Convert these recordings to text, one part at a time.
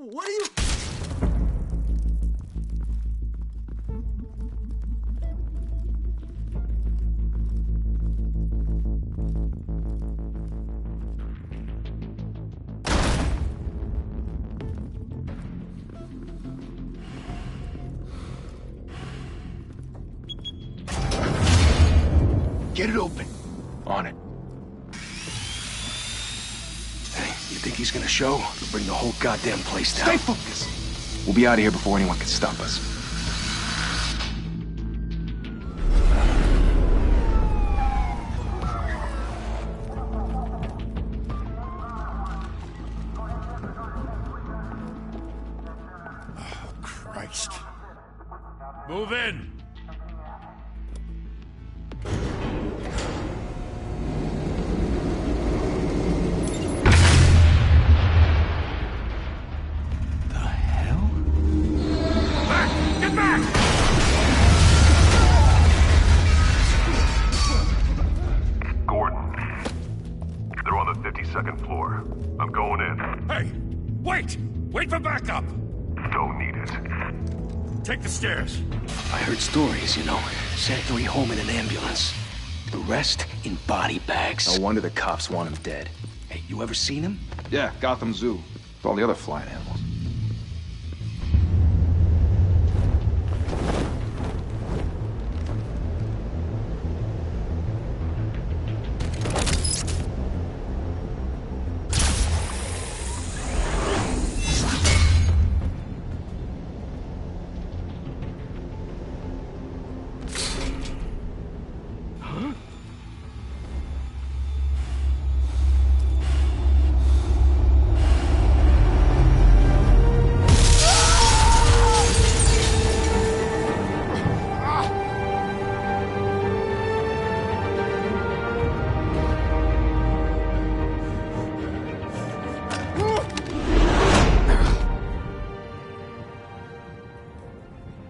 What are you... Get it open. On it. Hey, you think he's gonna show? He'll bring the whole goddamn place down. Stay focused. We'll be out of here before anyone can stop us. Oh, Christ. Move in! Second floor. I'm going in. Hey! Wait! Wait for backup! Don't need it. Take the stairs. I heard stories, you know. Sent 3 home in an ambulance. The rest in body bags. No wonder the cops want him dead. Hey, you ever seen him? Yeah, Gotham Zoo. With all the other flying animals.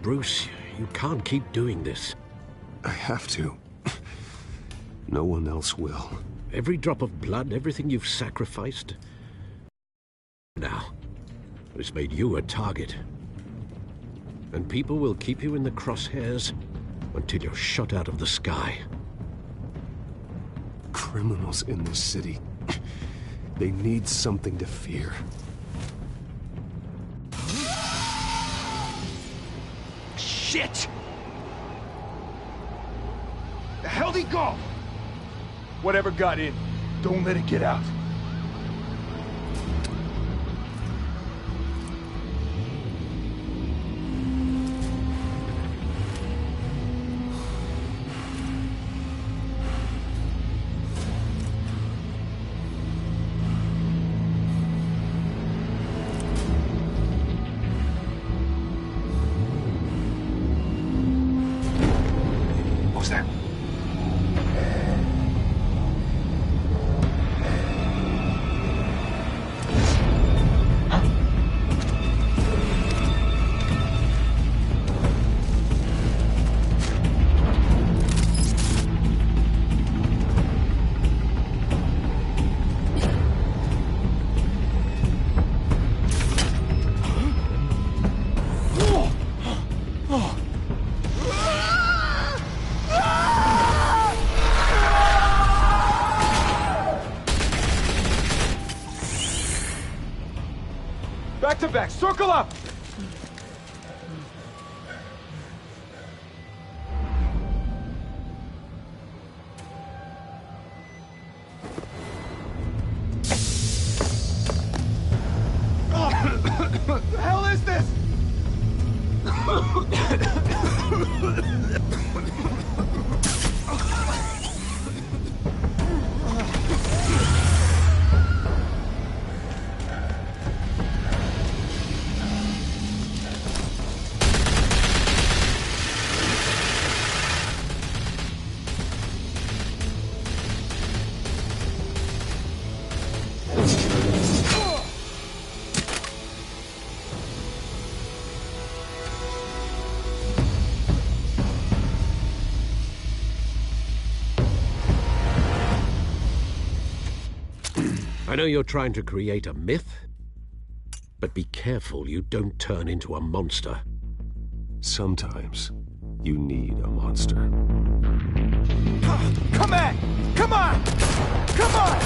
Bruce, you can't keep doing this. I have to. No one else will. Every drop of blood, everything you've sacrificed. Now, it's made you a target. And people will keep you in the crosshairs until you're shot out of the sky. Criminals in this city. They need something to fear. Shit! The hell'd he go? Whatever got in, don't let it get out. What was that? Back to back, circle up! What the hell is this? I know you're trying to create a myth, But be careful you don't turn into a monster. Sometimes you need a monster. Come on! Come on! Come on!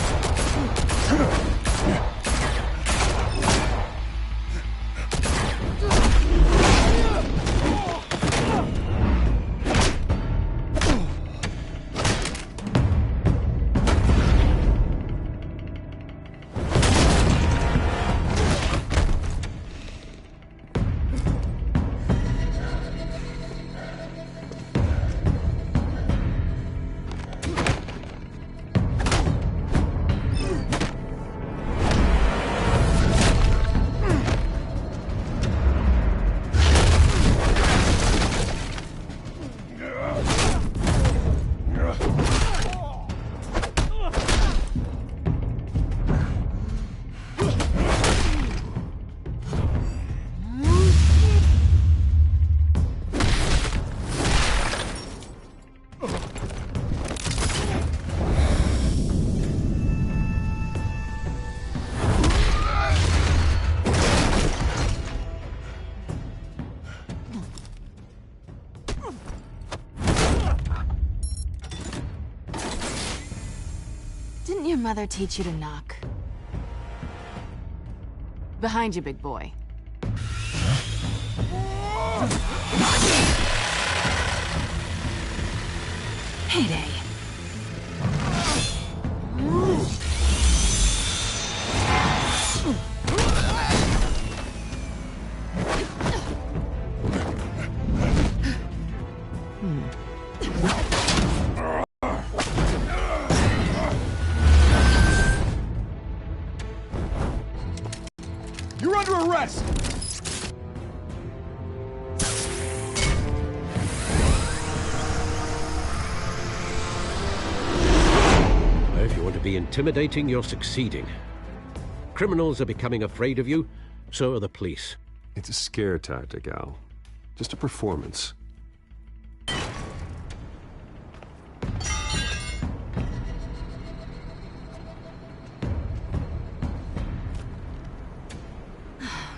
Didn't your mother teach you to knock? Behind you, big boy. Heyday. You're under arrest! If you want to be intimidating, you're succeeding. Criminals are becoming afraid of you, so are the police. It's a scare tactic, Al. Just a performance.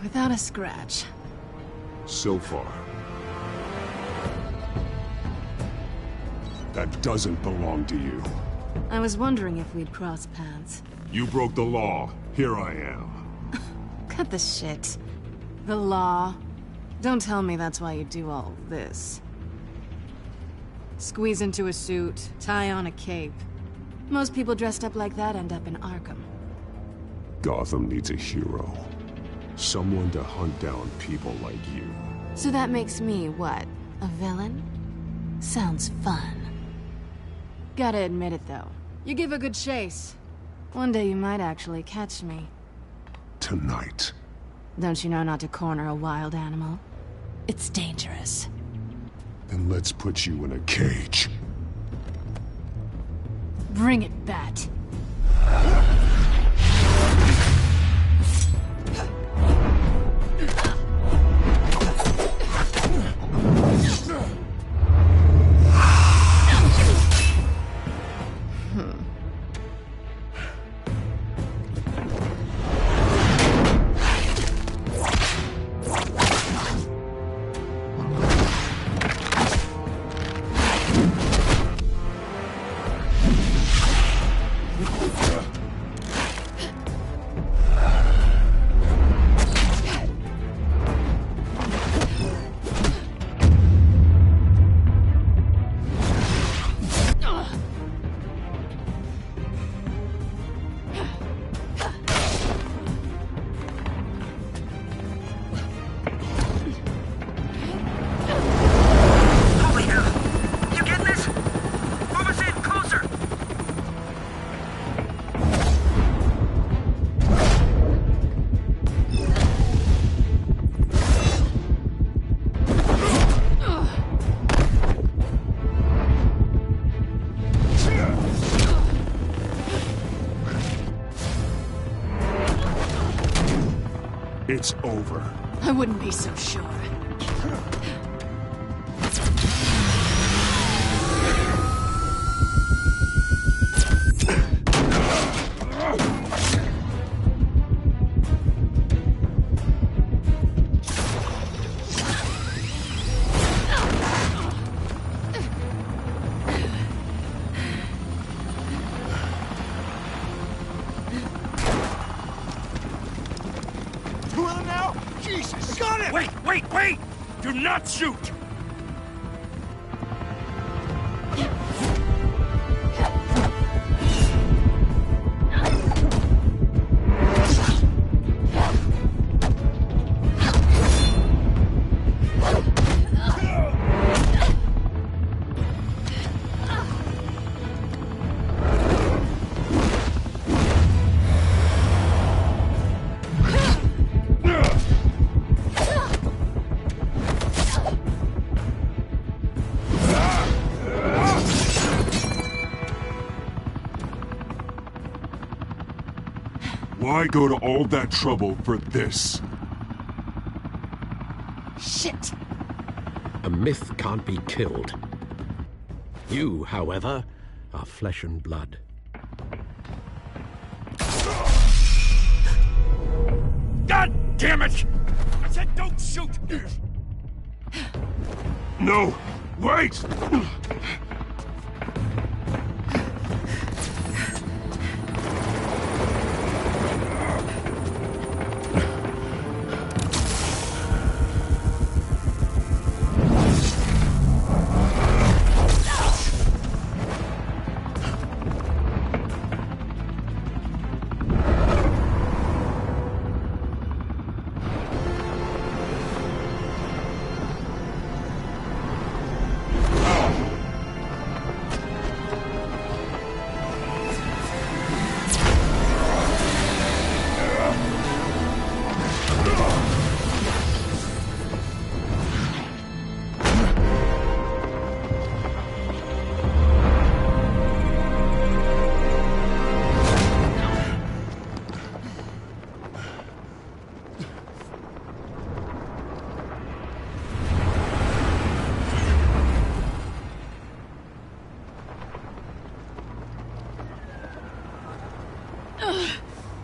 Without a scratch. So far. That doesn't belong to you. I was wondering if we'd cross paths. You broke the law. Here I am. Cut the shit. The law. Don't tell me that's why you do all this. Squeeze into a suit, tie on a cape. Most people dressed up like that end up in Arkham. Gotham needs a hero. Someone to hunt down people like you. So that makes me, what, a villain? Sounds fun. Gotta admit it, though. You give a good chase. One day you might actually catch me. Tonight. Don't you know not to corner a wild animal? It's dangerous. Then let's put you in a cage. Bring it, Bat. It's over. I wouldn't be so sure. two of them now? Jesus! Got it! Wait! Do not shoot! Why go to all that trouble for this? Shit! A myth can't be killed. You, however, are flesh and blood. God damn it! I said don't shoot! No! Wait!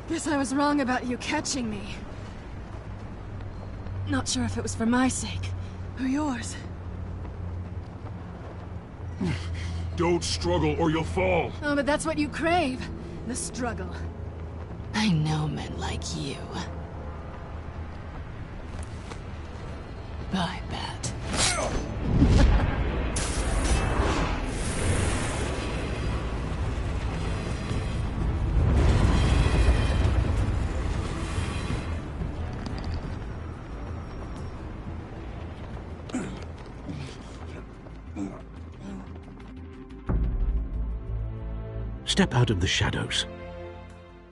Guess I was wrong about you catching me. Not sure if it was for my sake, or yours. Don't struggle or you'll fall. Oh, but that's what you crave. The struggle. I know men like you. I bet. Step out of the shadows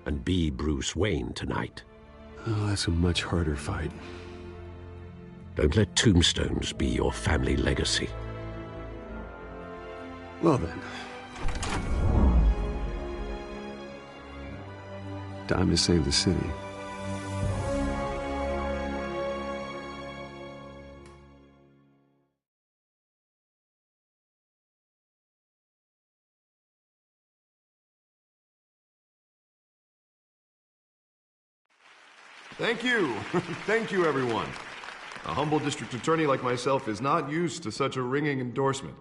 and be Bruce Wayne tonight. Oh, that's a much harder fight. Don't let tombstones be your family legacy. Well then. Time to save the city. Thank you. Thank you, everyone. A humble district attorney like myself is not used to such a ringing endorsement.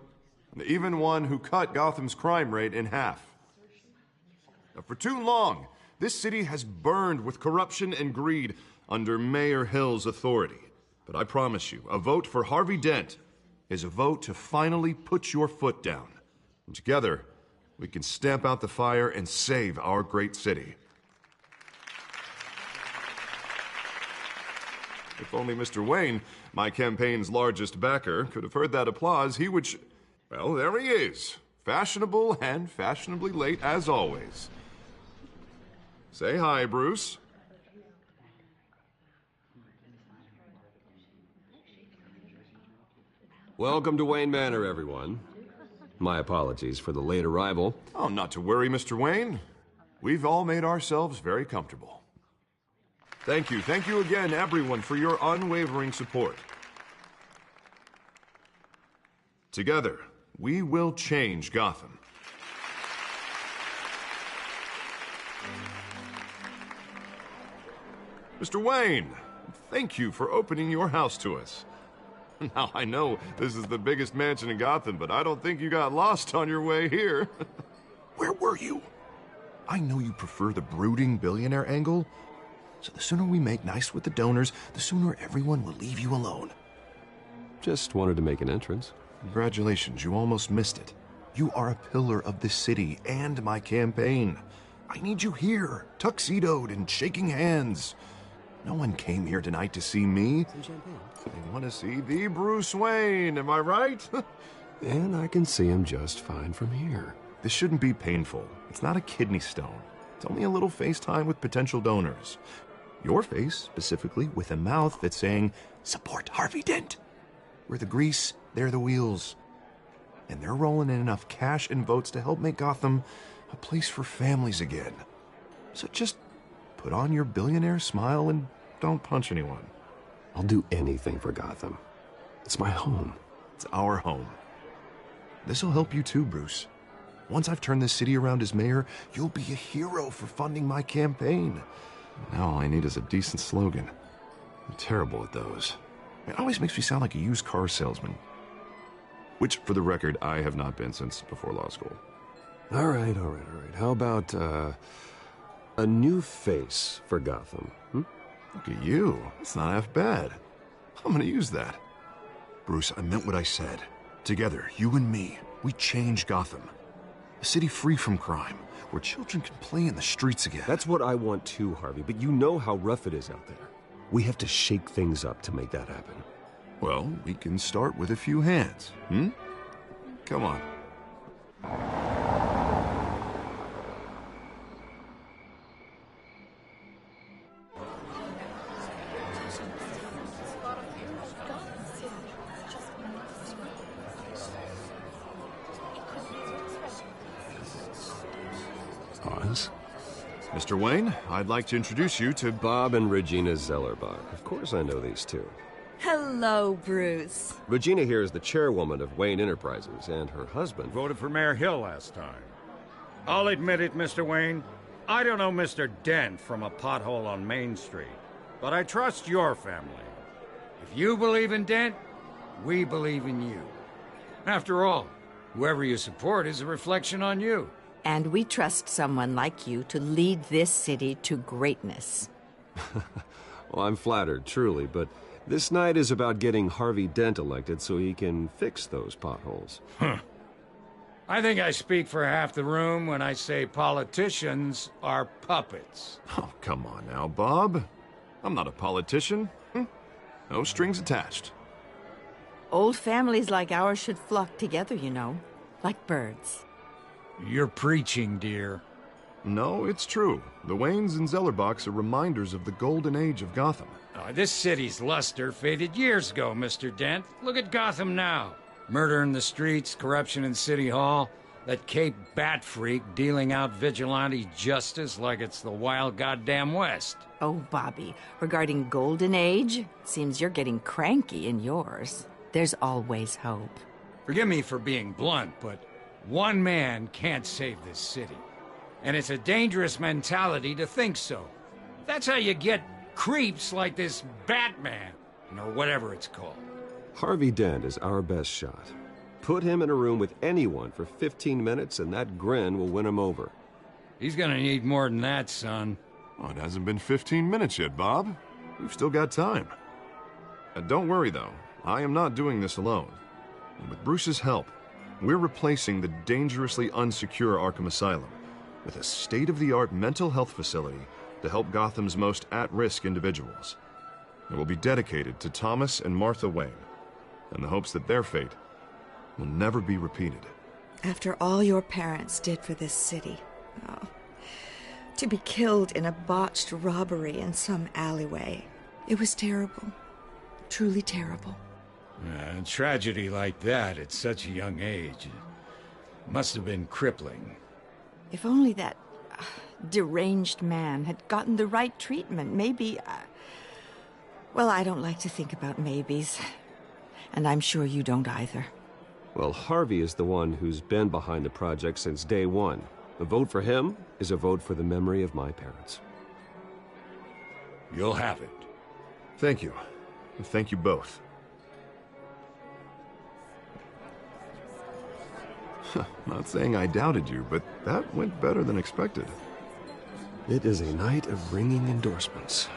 Even one who cut Gotham's crime rate in half. Now, for too long, this city has burned with corruption and greed under Mayor Hill's authority. But I promise you, a vote for Harvey Dent is a vote to finally put your foot down. And together, we can stamp out the fire and save our great city. If only Mr. Wayne, my campaign's largest backer, could have heard that applause, he would well, there he is. Fashionable and fashionably late as always. Say hi, Bruce. Welcome to Wayne Manor, everyone. My apologies for the late arrival. Oh, not to worry, Mr. Wayne. We've all made ourselves very comfortable. Thank you again, everyone, for your unwavering support. Together, we will change Gotham. Mr. Wayne, thank you for opening your house to us. Now, I know this is the biggest mansion in Gotham, but I don't think you got lost on your way here. Where were you? I know you prefer the brooding billionaire angle, So the sooner we make nice with the donors, the sooner everyone will leave you alone. Just wanted to make an entrance. Congratulations, you almost missed it. You are a pillar of this city and my campaign. I need you here, tuxedoed and shaking hands. No one came here tonight to see me. They want to see the Bruce Wayne, am I right? And I can see him just fine from here. This shouldn't be painful. It's not a kidney stone. It's only a little FaceTime with potential donors. Your face, specifically, with a mouth that's saying, support Harvey Dent. We're the grease, they're the wheels. And they're rolling in enough cash and votes to help make Gotham a place for families again. So just put on your billionaire smile and don't punch anyone. I'll do anything for Gotham. It's my home. It's our home. This'll help you too, Bruce. Once I've turned this city around as mayor, you'll be a hero for funding my campaign. Now all I need is a decent slogan. I'm terrible at those. It always makes me sound like a used car salesman. Which, for the record, I have not been since before law school. All right. How about, a new face for Gotham, Look at you. It's not half bad. I'm gonna use that. Bruce, I meant what I said. Together, you and me, we change Gotham. A city free from crime, where children can play in the streets again. That's what I want too, Harvey, but you know how rough it is out there. We have to shake things up to make that happen. Well, we can start with a few hands, Come on. Oz? Mr. Wayne, I'd like to introduce you to Bob and Regina Zellerbach. Of course I know these two. Hello, Bruce. Regina here is the chairwoman of Wayne Enterprises, and her husband... Voted for Mayor Hill last time. I'll admit it, Mr. Wayne. I don't know Mr. Dent from a pothole on Main Street, but I trust your family. If you believe in Dent, we believe in you. After all, whoever you support is a reflection on you. And we trust someone like you to lead this city to greatness. Well, I'm flattered, truly, but this night is about getting Harvey Dent elected so he can fix those potholes. I think I speak for half the room when I say politicians are puppets. Oh, come on now, Bob. I'm not a politician. No strings attached. Old families like ours should flock together, you know, like birds. You're preaching, dear. No, it's true. The Waynes and Zellerbachs are reminders of the golden age of Gotham. This city's luster faded years ago, Mr. Dent. Look at Gotham now. Murder in the streets, corruption in City Hall, that Cape Bat freak dealing out vigilante justice like it's the wild goddamn West. Oh, Bobby, regarding Golden Age, seems you're getting cranky in yours. There's always hope. Forgive me for being blunt, but one man can't save this city. And it's a dangerous mentality to think so. That's how you get creeps like this Batman, or whatever it's called. Harvey Dent is our best shot. Put him in a room with anyone for 15 minutes and that grin will win him over. He's gonna need more than that, son. Oh, it hasn't been 15 minutes yet, Bob. We've still got time. Don't worry, though. I am not doing this alone. And with Bruce's help, we're replacing the dangerously unsecure Arkham Asylum with a state-of-the-art mental health facility to help Gotham's most at-risk individuals. It will be dedicated to Thomas and Martha Wayne, in the hopes that their fate will never be repeated. After all your parents did for this city, to be killed in a botched robbery in some alleyway, it was terrible. Truly terrible. A tragedy like that at such a young age must have been crippling. If only that deranged man had gotten the right treatment, maybe... Well, I don't like to think about maybes. And I'm sure you don't either. Well, Harvey is the one who's been behind the project since day one. A vote for him is a vote for the memory of my parents. You'll have it. Thank you. Thank you both. Not saying I doubted you, but that went better than expected. It is a night of ringing endorsements.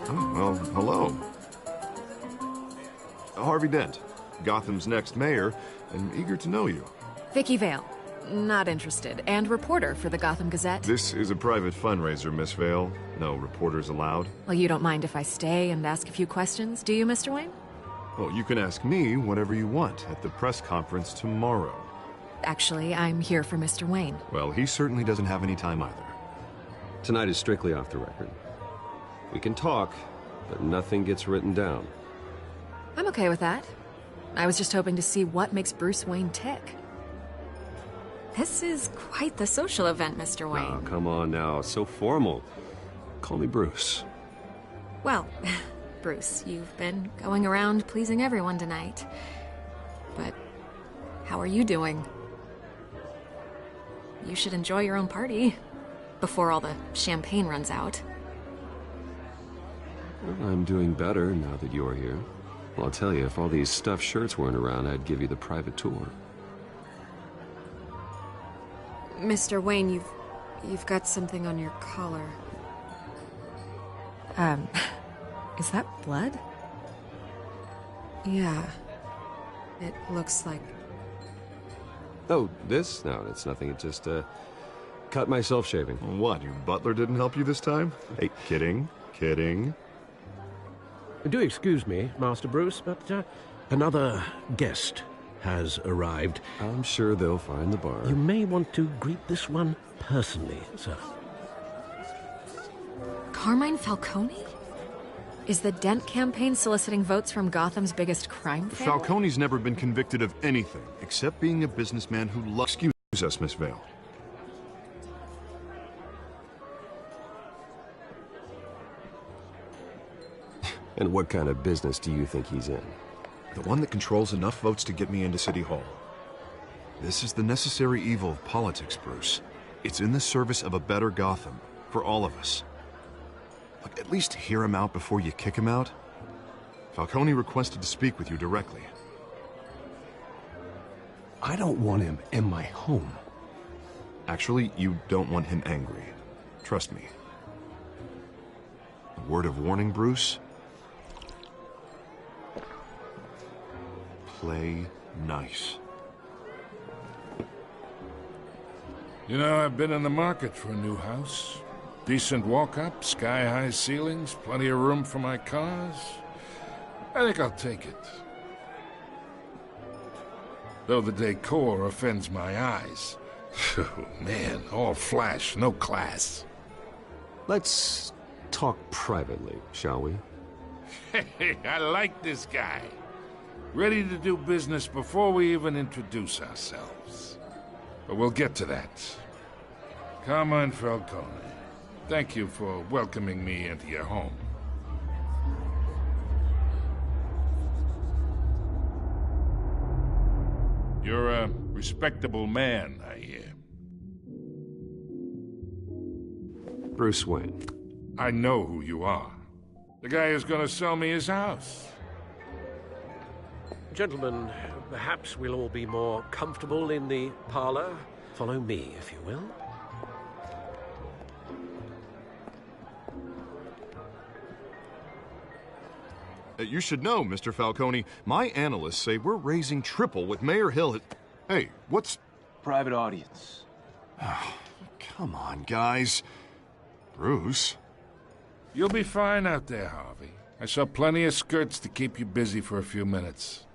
Oh, well, hello. Harvey Dent, Gotham's next mayor, and eager to know you. Vicky Vale. Not interested. And reporter for the Gotham Gazette. This is a private fundraiser, Miss Vale. No reporters allowed. Well, you don't mind if I stay and ask a few questions, do you, Mr. Wayne? Well, you can ask me whatever you want at the press conference tomorrow. Actually, I'm here for Mr. Wayne. Well, he certainly doesn't have any time either. Tonight is strictly off the record. We can talk, but nothing gets written down. I'm okay with that. I was just hoping to see what makes Bruce Wayne tick. This is quite the social event, Mr. Wayne. Oh, come on now. It's so formal. Call me Bruce. Well, Bruce, you've been going around pleasing everyone tonight. But how are you doing? You should enjoy your own party before all the champagne runs out. Well, I'm doing better now that you're here. Well, I'll tell you, if all these stuffed shirts weren't around, I'd give you the private tour. Mr. Wayne, you've got something on your collar. Is that blood? Yeah. It looks like... Oh, this? No, it's nothing. It just, cut myself shaving. What, your butler didn't help you this time? Hey, kidding. Do excuse me, Master Bruce, but another guest has arrived. I'm sure they'll find the bar. You may want to greet this one personally, sir. Carmine Falcone? Is the Dent campaign soliciting votes from Gotham's biggest crime family? Falcone's never been convicted of anything, except being a businessman who loves... Excuse us, Miss Vale. And what kind of business do you think he's in? The one that controls enough votes to get me into City Hall. This is the necessary evil of politics, Bruce. It's in the service of a better Gotham, for all of us. Look, at least hear him out before you kick him out. Falcone requested to speak with you directly. I don't want him in my home. Actually, you don't want him angry. Trust me. A word of warning, Bruce. Play nice. You know, I've been in the market for a new house. Decent walk-up, sky-high ceilings, plenty of room for my cars. I think I'll take it. Though the decor offends my eyes. Oh, man, all flash, no class. Let's talk privately, shall we? Hey, I like this guy. Ready to do business before we even introduce ourselves. But we'll get to that. Carmine Falcone, thank you for welcoming me into your home. You're a respectable man, I hear. Bruce Wayne. I know who you are. The guy who's gonna sell me his house. Gentlemen, perhaps we'll all be more comfortable in the parlor. Follow me, if you will. You should know, Mr. Falcone, my analysts say we're raising triple with Mayor Hill. Hey, what's... Private audience. Oh, come on, guys. Bruce? You'll be fine out there, Harvey. I saw plenty of skirts to keep you busy for a few minutes.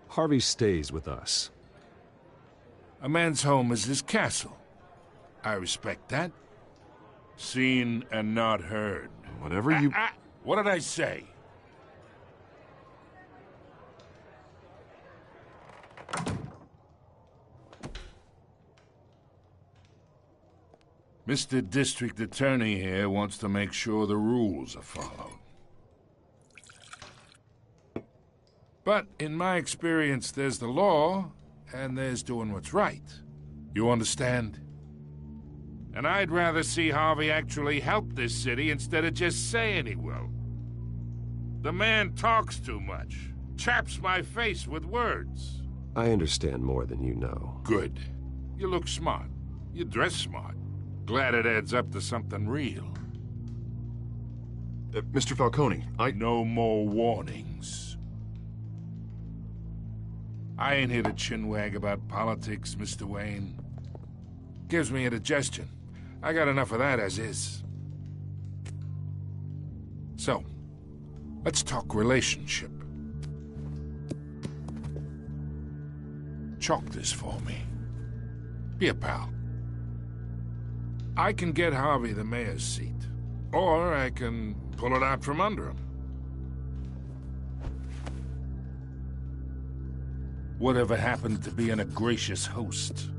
Harvey stays with us. A man's home is his castle. I respect that. Seen and not heard. Whatever you... What did I say? Mr. District Attorney here wants to make sure the rules are followed. But in my experience, there's the law, and there's doing what's right. You understand? And I'd rather see Harvey actually help this city instead of just saying he will. The man talks too much. chaps my face with words. I understand more than you know. Good. You look smart. You dress smart. Glad it adds up to something real. Mr. Falcone, No more warnings. I ain't here to chinwag about politics, Mr. Wayne. Gives me indigestion. I got enough of that as is. So, let's talk relationship. Chalk this for me. Be a pal. I can get Harvey the mayor's seat, or I can pull it out from under him. Whatever happened to being a gracious host?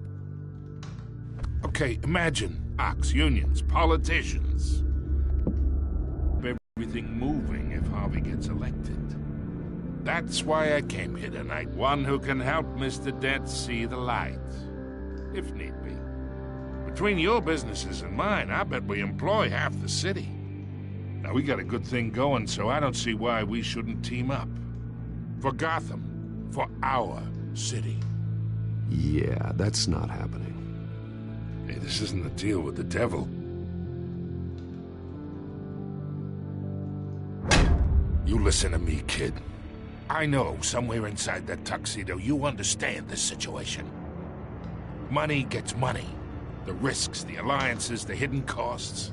Okay, imagine Ox unions, politicians. Everything moving if Harvey gets elected. That's why I came here tonight. One who can help Mr. Dent see the light, if need be. Between your businesses and mine, I bet we employ half the city. Now, we got a good thing going, so I don't see why we shouldn't team up. For Gotham, for our city. Yeah, that's not happening. Hey, this isn't a deal with the devil. You listen to me, kid. I know somewhere inside that tuxedo you understand this situation. Money gets money. The risks, the alliances, the hidden costs.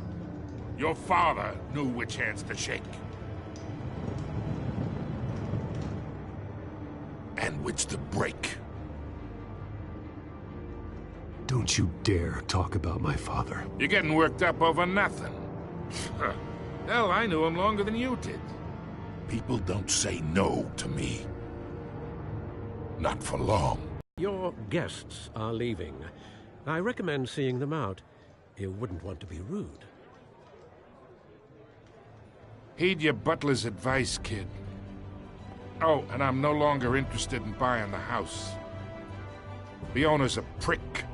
Your father knew which hands to shake. And which to break. Don't you dare talk about my father. You're getting worked up over nothing. Hell, I knew him longer than you did. People don't say no to me. Not for long. Your guests are leaving. I recommend seeing them out. You wouldn't want to be rude. Heed your butler's advice, kid. Oh, and I'm no longer interested in buying the house. The owner's a prick.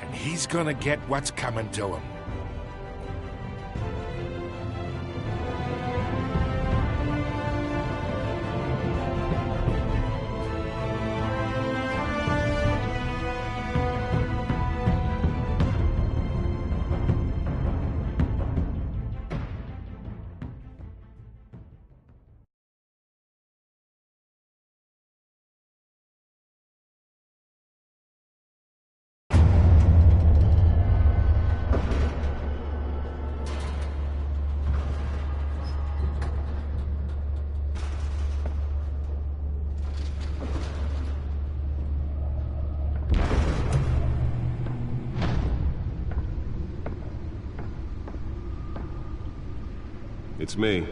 And he's gonna get what's coming to him. It's me.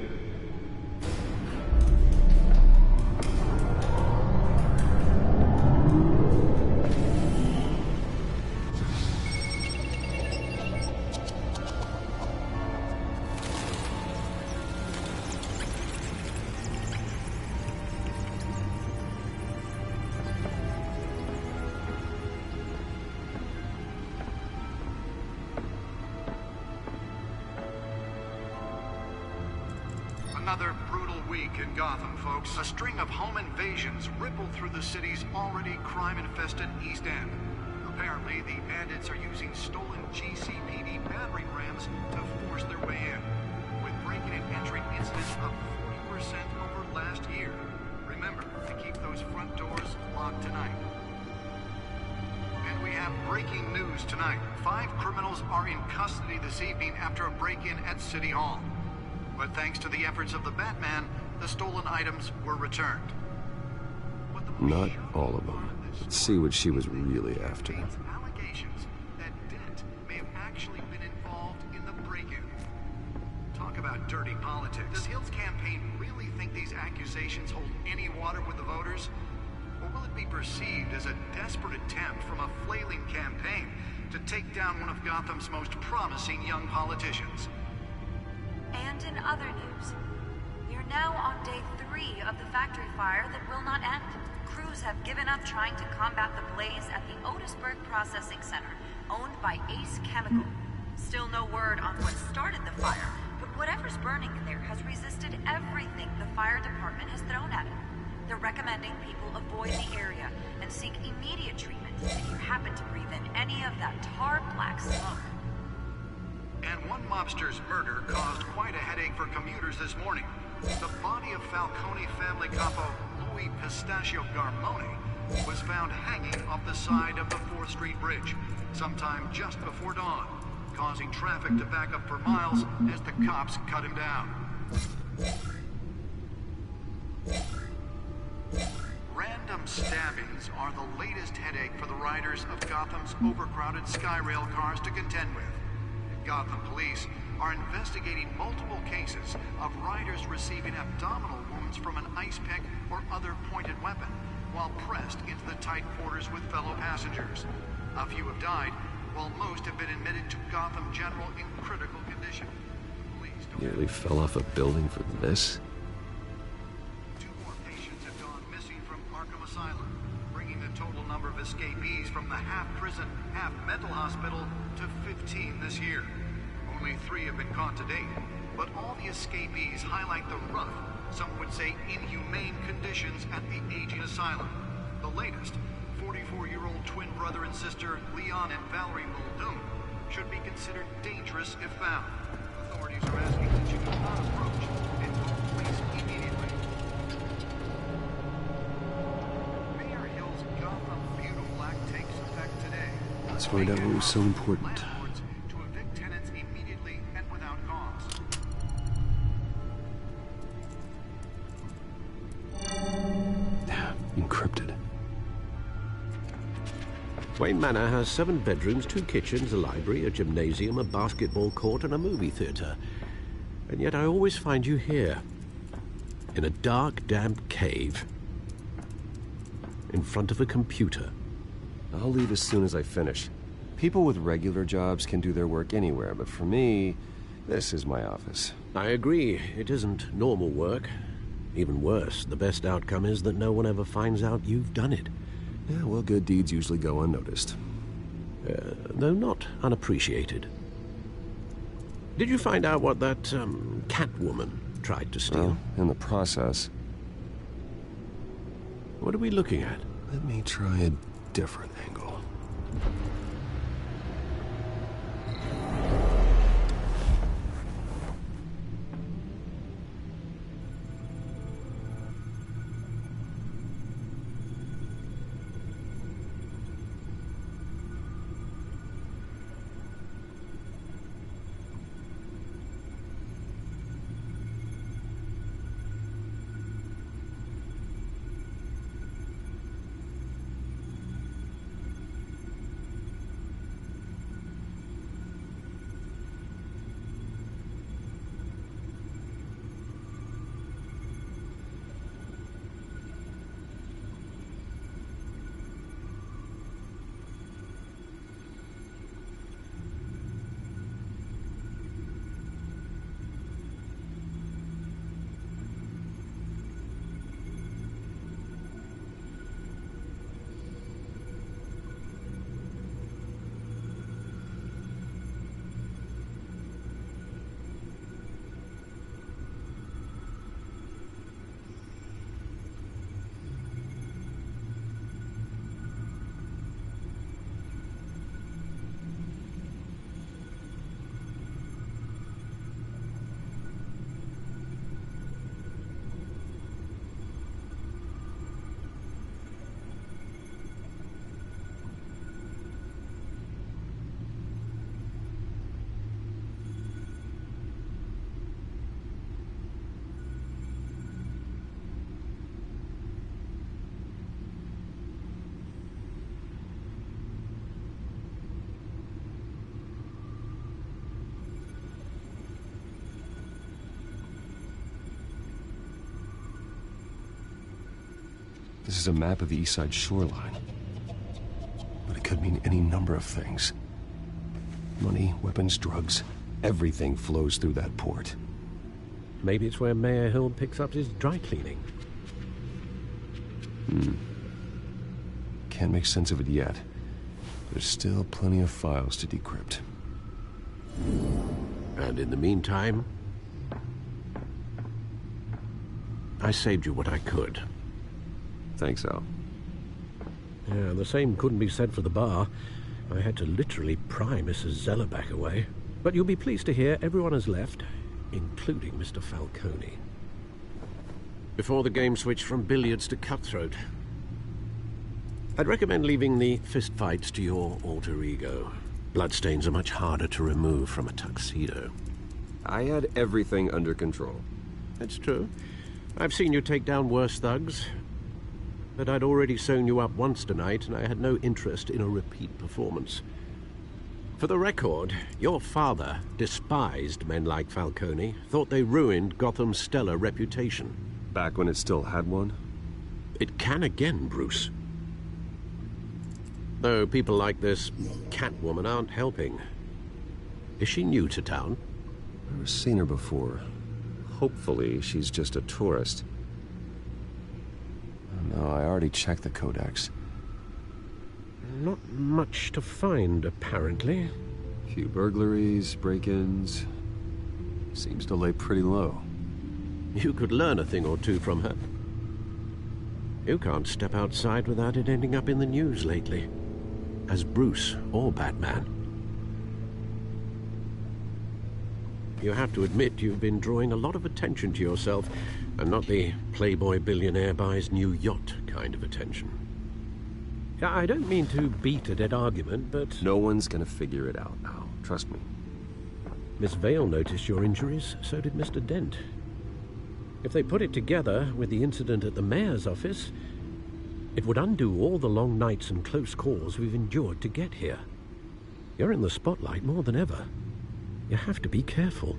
Another brutal week in Gotham, folks. A string of home invasions rippled through the city's already crime-infested East End. Apparently, the bandits are using stolen GCPD battering rams to force their way in, with break-in and entry incidents up 40% over last year. Remember to keep those front doors locked tonight. And we have breaking news tonight. 5 criminals are in custody this evening after a break-in at City Hall. But thanks to the efforts of the Batman, the stolen items were returned. Not all of them. Let's see what she was really after. Allegations that Dent may have actually been involved in the break-in. Talk about dirty politics. Does Hill's campaign really think these accusations hold any water with the voters? Or will it be perceived as a desperate attempt from a flailing campaign to take down one of Gotham's most promising young politicians? And in other news, you're now on day 3 of the factory fire that will not end. Crews have given up trying to combat the blaze at the Otisburg Processing Center, owned by Ace Chemical. Still no word on what started the fire, but whatever's burning in there has resisted everything the fire department has thrown at it. they're recommending people avoid the area and seek immediate treatment if you happen to breathe in any of that tar black smoke. And one mobster's murder caused quite a headache for commuters this morning. The body of Falcone family capo Louis Pistachio Garmone was found hanging off the side of the 4th Street Bridge sometime just before dawn, causing traffic to back up for miles as the cops cut him down. Random stabbings are the latest headache for the riders of Gotham's overcrowded Skyrail cars to contend with. Gotham police are investigating multiple cases of riders receiving abdominal wounds from an ice pick or other pointed weapon while pressed into the tight quarters with fellow passengers. A few have died, while most have been admitted to Gotham General in critical condition. Nearly fell off a building for this? 2 more patients have gone missing from Arkham Asylum, bringing the total number of escapees from the half-prison, half-mental hospital to 15 this year. Only 3 have been caught to date, but all the escapees highlight the rough, some would say inhumane conditions at the aging asylum. The latest, 44-year-old twin brother and sister Leon and Valerie Muldoon, should be considered dangerous if found. Authorities are asking that you do not approach and call police immediately. Mayor Hill's Gotham Butyl Black takes effect today. Let's find out what was so important. To evict tenants immediately and without cause. Encrypted. Wayne Manor has 7 bedrooms, 2 kitchens, a library, a gymnasium, a basketball court, and a movie theater. And yet I always find you here, in a dark, damp cave, in front of a computer. I'll leave as soon as I finish. People with regular jobs can do their work anywhere, but for me, this is my office. I agree. It isn't normal work. Even worse, the best outcome is that no one ever finds out you've done it. Yeah, well, good deeds usually go unnoticed. Though not unappreciated. Did you find out what that, Catwoman tried to steal? Well, in the process. What are we looking at? Let me try a different angle. This is a map of the East Side shoreline. But it could mean any number of things. Money, weapons, drugs, everything flows through that port. Maybe it's where Mayor Hill picks up his dry cleaning. Can't make sense of it yet. There's still plenty of files to decrypt. And in the meantime, I saved you what I could. Thanks, Al. Yeah, the same couldn't be said for the bar. I had to literally pry Mrs. Zellerback away. But you'll be pleased to hear everyone has left, including Mr. Falcone. Before the game switched from billiards to cutthroat. I'd recommend leaving the fistfights to your alter ego. Bloodstains are much harder to remove from a tuxedo. I had everything under control. That's true. I've seen you take down worse thugs. But I'd already sewn you up once tonight, and I had no interest in a repeat performance. For the record, your father despised men like Falcone, thought they ruined Gotham's stellar reputation. Back when it still had one? It can again, Bruce. Though people like this Catwoman aren't helping. Is she new to town? I've never seen her before. Hopefully, she's just a tourist. No, I already checked the codex. Not much to find, apparently. Few burglaries, break-ins. Seems to lay pretty low. You could learn a thing or two from her. You can't step outside without it ending up in the news lately. As Bruce or Batman. You have to admit you've been drawing a lot of attention to yourself, and not the playboy billionaire buys new yacht kind of attention. I don't mean to beat a dead argument, but... No one's gonna figure it out, Al. Trust me. Miss Vale noticed your injuries, so did Mr. Dent. If they put it together with the incident at the mayor's office, it would undo all the long nights and close calls we've endured to get here. You're in the spotlight more than ever. You have to be careful.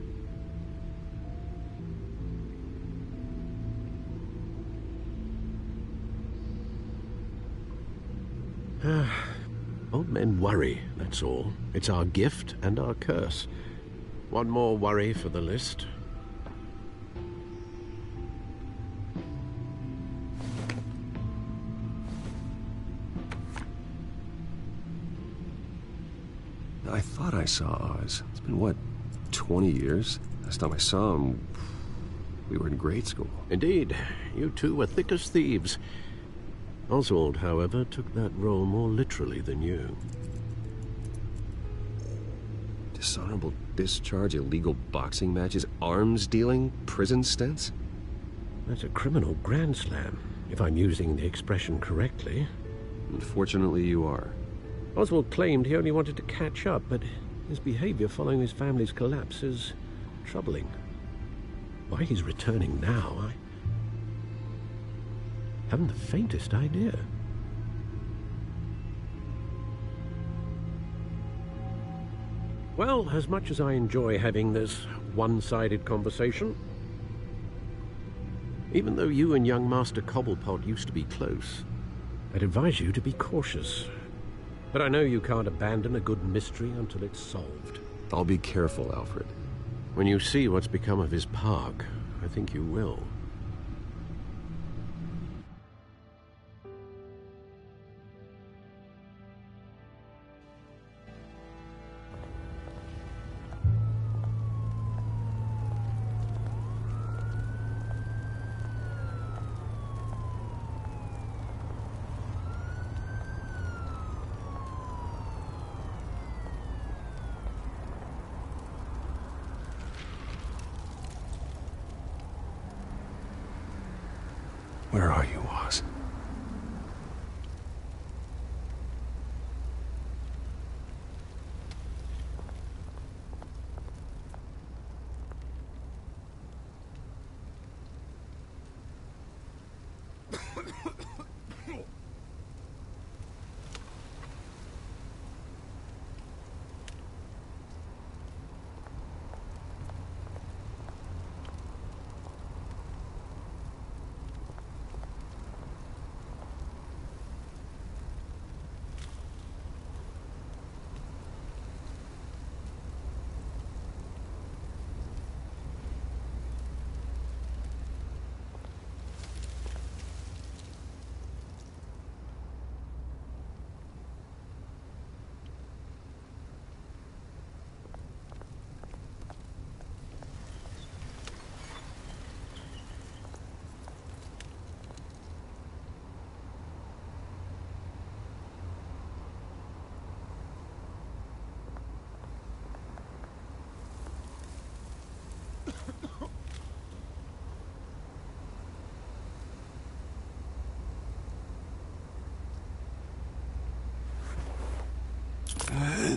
Old men worry, that's all. It's our gift and our curse. One more worry for the list. I thought I saw Oz. It's been, what, 20 years? Last time I saw him, we were in grade school. Indeed. You two were thick as thieves. Oswald, however, took that role more literally than you. Dishonorable discharge, illegal boxing matches, arms dealing, prison stints? That's a criminal grand slam, if I'm using the expression correctly. Unfortunately, you are. Oswald claimed he only wanted to catch up, but his behavior following his family's collapse is troubling. Why he's returning now, I haven't the faintest idea. Well, as much as I enjoy having this one-sided conversation, even though you and young Master Cobblepot used to be close, I'd advise you to be cautious. But I know you can't abandon a good mystery until it's solved. I'll be careful, Alfred. When you see what's become of his park, I think you will. Where are you, Oz?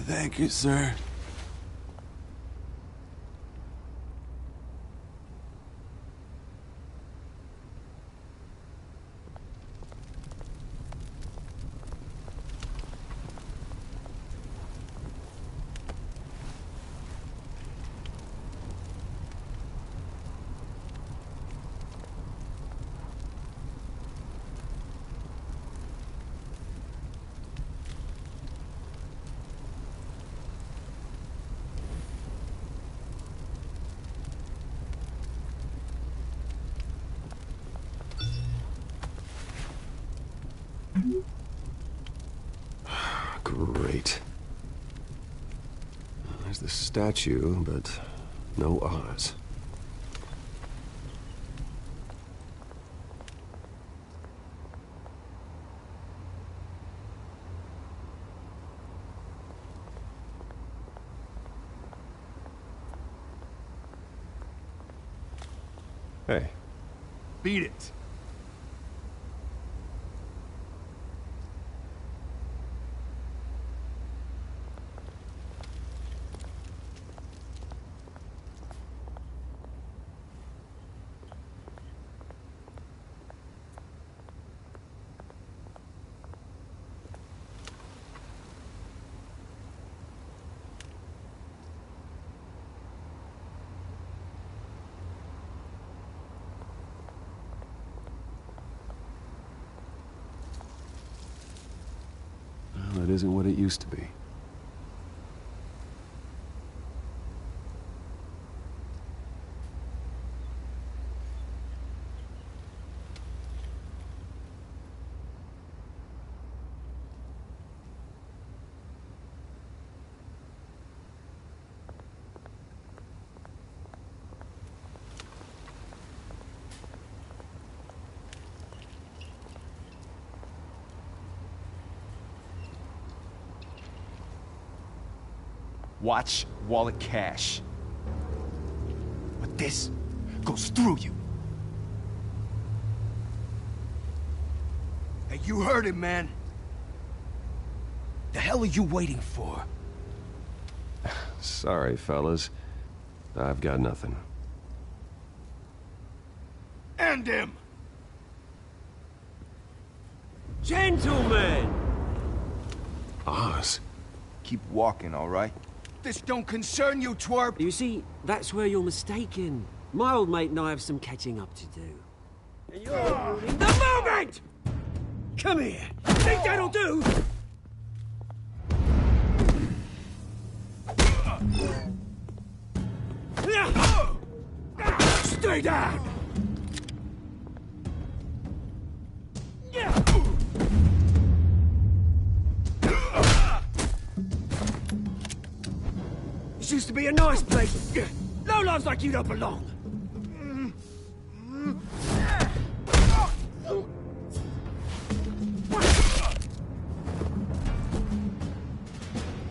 Thank you, sir. Great. There's the statue, but no Oz. Hey. Beat it. That isn't what it used to be. Watch wallet cash. But this goes through you. Hey, you heard him, man. The hell are you waiting for? Sorry, fellas. I've got nothing. End him! Gentlemen! Oz. Keep walking, all right? This don't concern you, twerp! You see, that's where you're mistaken. My old mate and I have some catching up to do. And you're ruining the moment! Come here! Think that'll do? Stay down! This used to be a nice place. Lowlifes like you don't belong.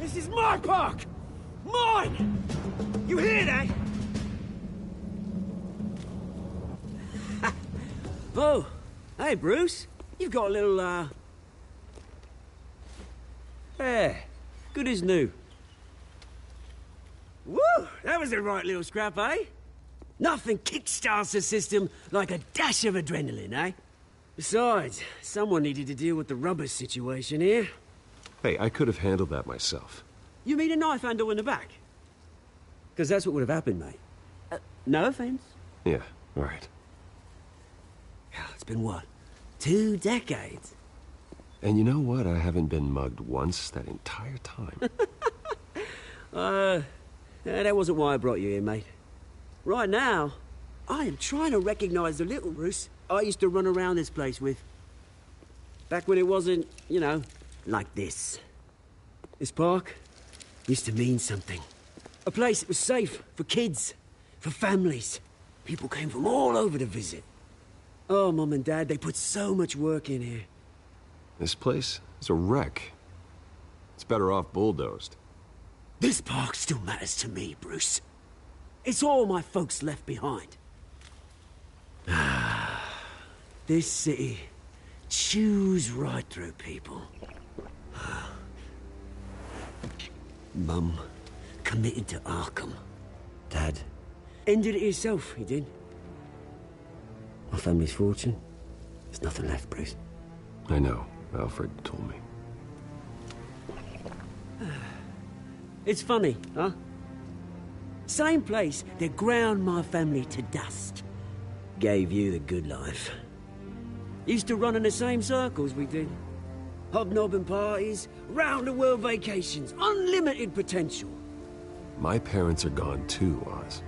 This is my park! Mine! You hear that? Oh, hey, Bruce. You've got a little, Yeah, good as new. Woo! That was a right little scrap, eh? Nothing kickstarts the system like a dash of adrenaline, eh? Besides, someone needed to deal with the rubber situation here. Hey, I could have handled that myself. You mean a knife handle in the back? Because that's what would have happened, mate. No offense. Yeah, all right. It's been what? 2 decades? And you know what? I haven't been mugged once that entire time. That wasn't why I brought you here, mate. Right now, I am trying to recognize the little Bruce I used to run around this place with. Back when it wasn't, you know, like this. This park used to mean something. A place that was safe for kids, for families. People came from all over to visit. Oh, Mum and Dad, they put so much work in here. This place is a wreck. It's better off bulldozed. This park still matters to me, Bruce. It's all my folks left behind. This city chews right through people. Mum committed to Arkham. Dad ended it himself, he did. My family's fortune, there's nothing left, Bruce. I know. Alfred told me. It's funny, huh? Same place that ground my family to dust. Gave you the good life. Used to run in the same circles we did. Hobnobbing parties, round-the-world vacations, unlimited potential. My parents are gone too, Oz.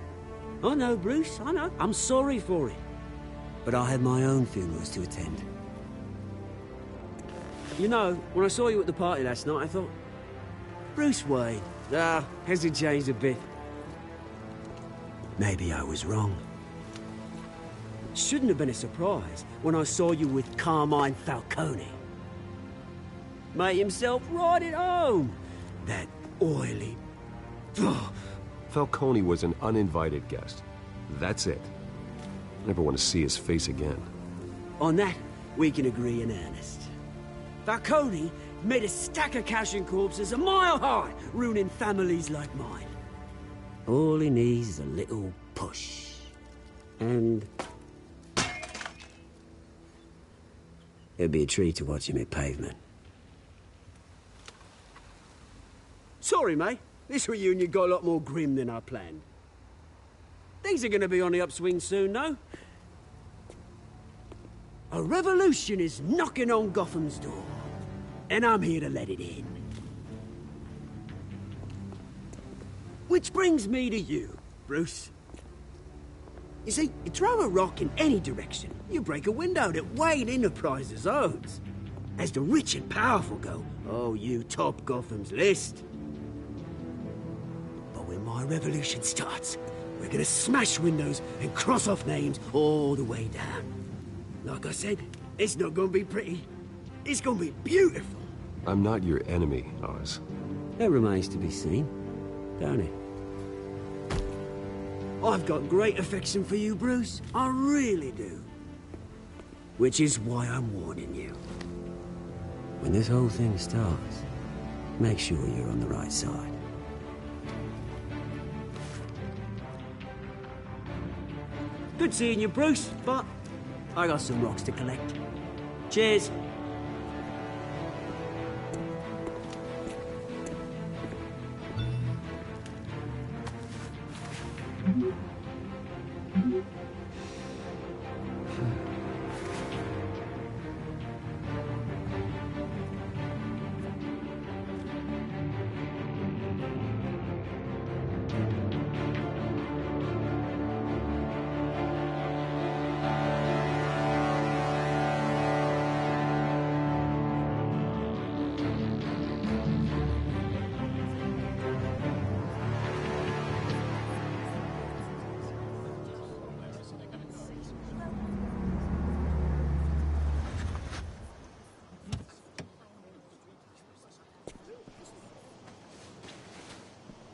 I know, Bruce, I know. I'm sorry for it. But I had my own funerals to attend. You know, when I saw you at the party last night, I thought, Bruce Wayne. Has he changed a bit? Maybe I was wrong. Shouldn't have been a surprise when I saw you with Carmine Falcone. Made himself right at home. That oily... Falcone was an uninvited guest. That's it. Never want to see his face again. On that, we can agree in earnest. Falcone made a stack of cash and corpses a mile high, ruining families like mine. All he needs is a little push. And... it'd be a treat to watch him hit pavement. Sorry, mate. This reunion got a lot more grim than I planned. Things are gonna be on the upswing soon, though. A revolution is knocking on Gotham's door. And I'm here to let it in. Which brings me to you, Bruce. You see, you throw a rock in any direction, you break a window that Wayne Enterprises owns. As the rich and powerful go, oh, you top Gotham's list. But when my revolution starts, we're gonna smash windows and cross off names all the way down. Like I said, it's not gonna be pretty. It's gonna be beautiful. I'm not your enemy, Oz. That remains to be seen, don't it? I've got great affection for you, Bruce. I really do. Which is why I'm warning you. When this whole thing starts, make sure you're on the right side. Good seeing you, Bruce, but I got some rocks to collect. Cheers.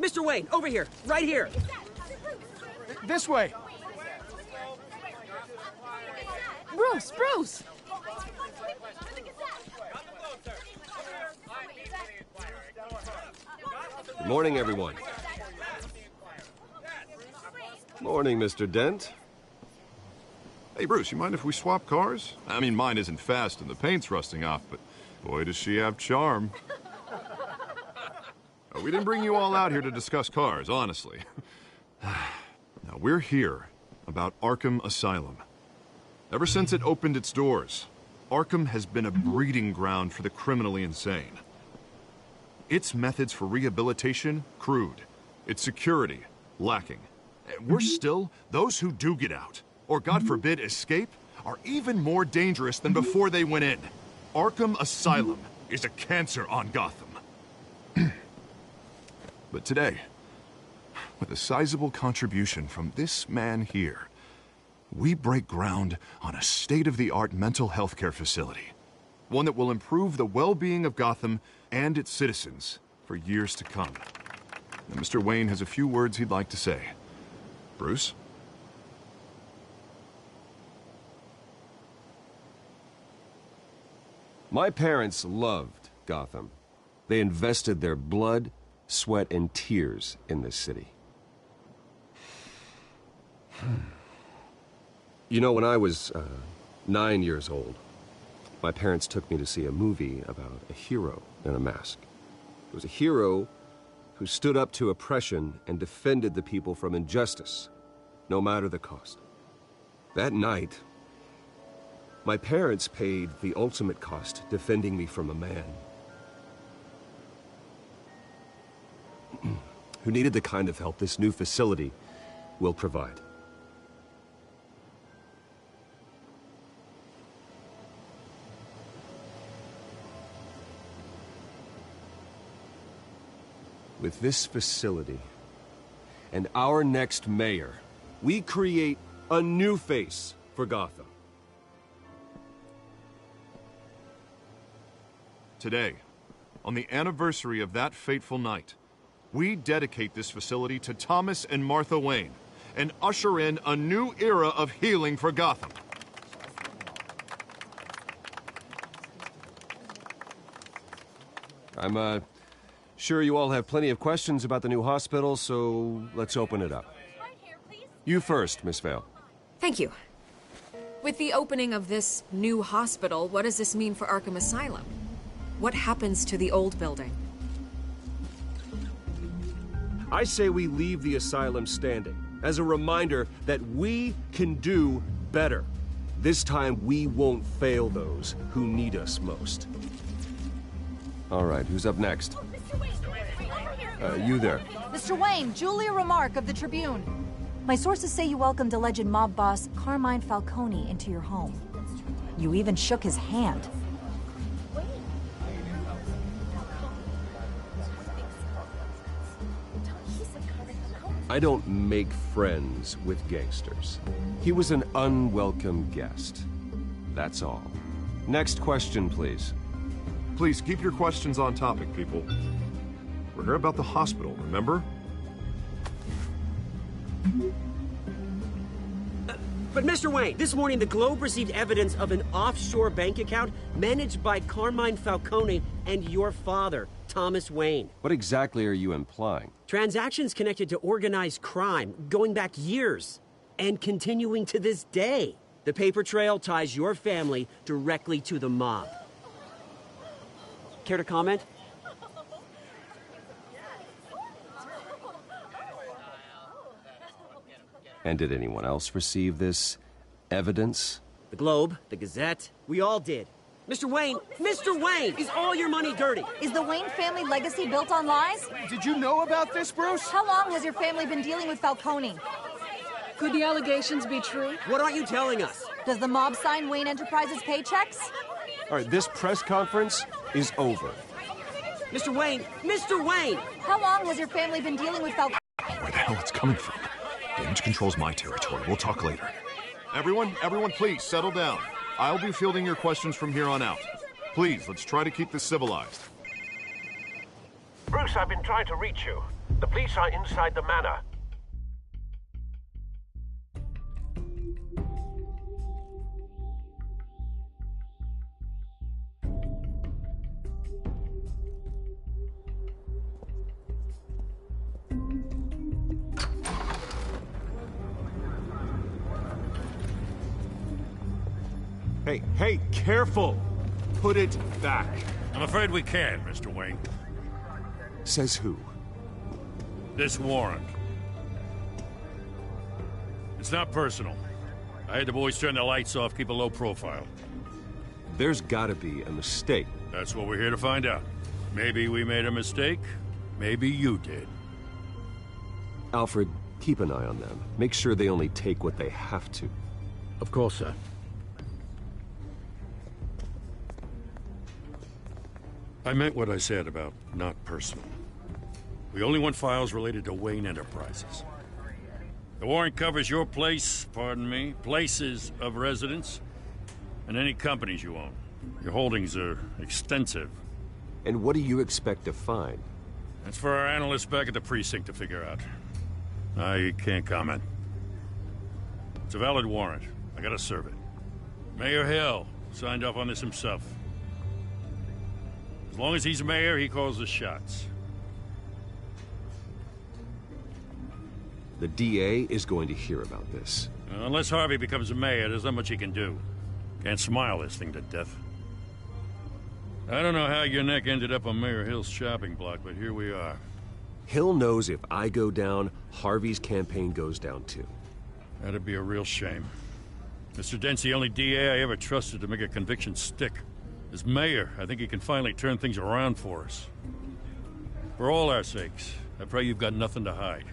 Mr. Wayne, over here, right here. This way. Bruce! Good morning, everyone. Morning, Mr. Dent. Hey, Bruce, you mind if we swap cars? I mean, mine isn't fast and the paint's rusting off, but boy, does she have charm. We didn't bring you all out here to discuss cars, honestly. Now, we're here about Arkham Asylum. Ever since it opened its doors, Arkham has been a breeding ground for the criminally insane. Its methods for rehabilitation, crude. Its security, lacking. Worse still, those who do get out, or God forbid, escape, are even more dangerous than before they went in. Arkham Asylum is a cancer on Gotham. But today, with a sizable contribution from this man here, we break ground on a state-of-the-art mental health care facility. One that will improve the well-being of Gotham and its citizens for years to come. And Mr. Wayne has a few words he'd like to say. Bruce? My parents loved Gotham. They invested their blood, sweat, and tears in this city. You know, when I was 9 years old, my parents took me to see a movie about a hero in a mask. It was a hero who stood up to oppression and defended the people from injustice, no matter the cost. That night, my parents paid the ultimate cost defending me from a man who needed the kind of help this new facility will provide. With this facility and our next mayor, we create a new face for Gotham. Today, on the anniversary of that fateful night, we dedicate this facility to Thomas and Martha Wayne and usher in a new era of healing for Gotham. I'm sure you all have plenty of questions about the new hospital, so let's open it up. You first, Miss Vale. Thank you. With the opening of this new hospital, what does this mean for Arkham Asylum? What happens to the old building? I say we leave the asylum standing as a reminder that we can do better. This time, we won't fail those who need us most. All right, who's up next? You there. Mr. Wayne, Julia Remark of the Tribune. My sources say you welcomed alleged mob boss Carmine Falcone into your home. You even shook his hand. I don't make friends with gangsters. He was an unwelcome guest. That's all. Next question, please. Please keep your questions on topic, people. We're here about the hospital, remember? But Mr. Wayne, this morning the Globe received evidence of an offshore bank account managed by Carmine Falcone and your father, Thomas Wayne. What exactly are you implying? Transactions connected to organized crime, going back years, and continuing to this day. The paper trail ties your family directly to the mob. Care to comment? And did anyone else receive this evidence? The Globe, the Gazette, we all did. Mr. Wayne, is all your money dirty? Is the Wayne family legacy built on lies? Did you know about this, Bruce? How long has your family been dealing with Falcone? Could the allegations be true? What aren't you telling us? Does the mob sign Wayne Enterprises paychecks? All right, this press conference is over. Mr. Wayne! How long has your family been dealing with Falcone? Where the hell it's coming from? Damage control's my territory. We'll talk later. Everyone, please, settle down. I'll be fielding your questions from here on out. Please, let's try to keep this civilized. Bruce, I've been trying to reach you. The police are inside the manor. Hey, careful! Put it back. I'm afraid we can't, Mr. Wayne. Says who? This warrant. It's not personal. I had the boys turn the lights off, keep a low profile. There's gotta be a mistake. That's what we're here to find out. Maybe we made a mistake. Maybe you did. Alfred, keep an eye on them. Make sure they only take what they have to. Of course, sir. I meant what I said about not personal. We only want files related to Wayne Enterprises. The warrant covers your places of residence, and any companies you own. Your holdings are extensive. And what do you expect to find? That's for our analysts back at the precinct to figure out. I can't comment. It's a valid warrant. I gotta serve it. Mayor Hill signed off on this himself. As long as he's mayor, he calls the shots. The DA is going to hear about this. Unless Harvey becomes a mayor, there's not much he can do. Can't smile this thing to death. I don't know how your neck ended up on Mayor Hill's shopping block, but here we are. Hill knows if I go down, Harvey's campaign goes down too. That'd be a real shame. Mr. Dent's the only DA I ever trusted to make a conviction stick. As mayor, I think he can finally turn things around for us. For all our sakes, I pray you've got nothing to hide.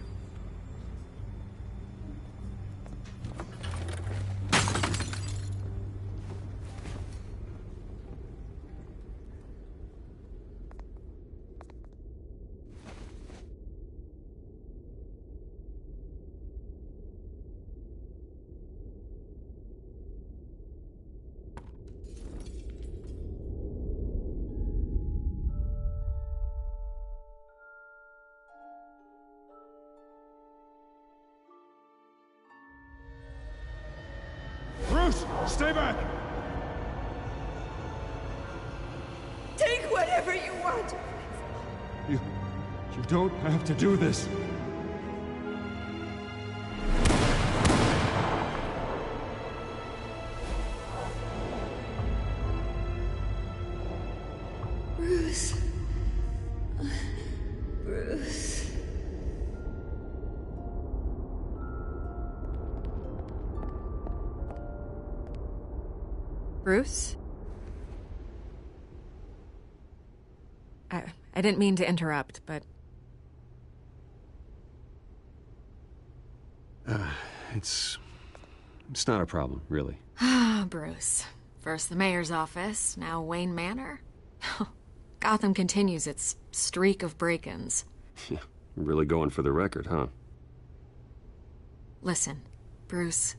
Bruce, stay back! Take whatever you want. You don't have to do this. Bruce. Bruce. Bruce? I didn't mean to interrupt, but... It's not a problem, really. Ah, Bruce. First the mayor's office, now Wayne Manor. Gotham continues its streak of break-ins. Yeah, really going for the record, huh? Listen, Bruce.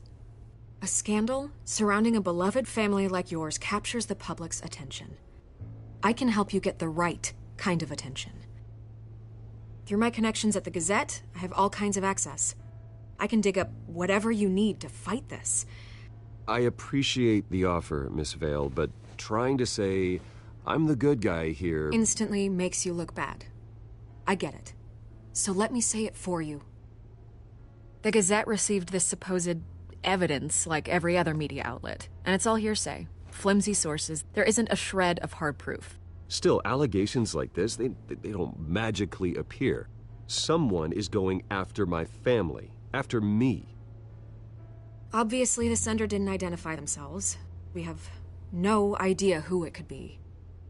A scandal surrounding a beloved family like yours captures the public's attention. I can help you get the right kind of attention. Through my connections at the Gazette, I have all kinds of access. I can dig up whatever you need to fight this. I appreciate the offer, Miss Vale, but trying to say I'm the good guy here... instantly makes you look bad. I get it. So let me say it for you. The Gazette received this supposed evidence like every other media outlet, and it's all hearsay. Flimsy sources. There isn't a shred of hard proof. Still, allegations like this, they don't magically appear. Someone is going after my family, after me. Obviously, the sender didn't identify themselves. We have no idea who it could be.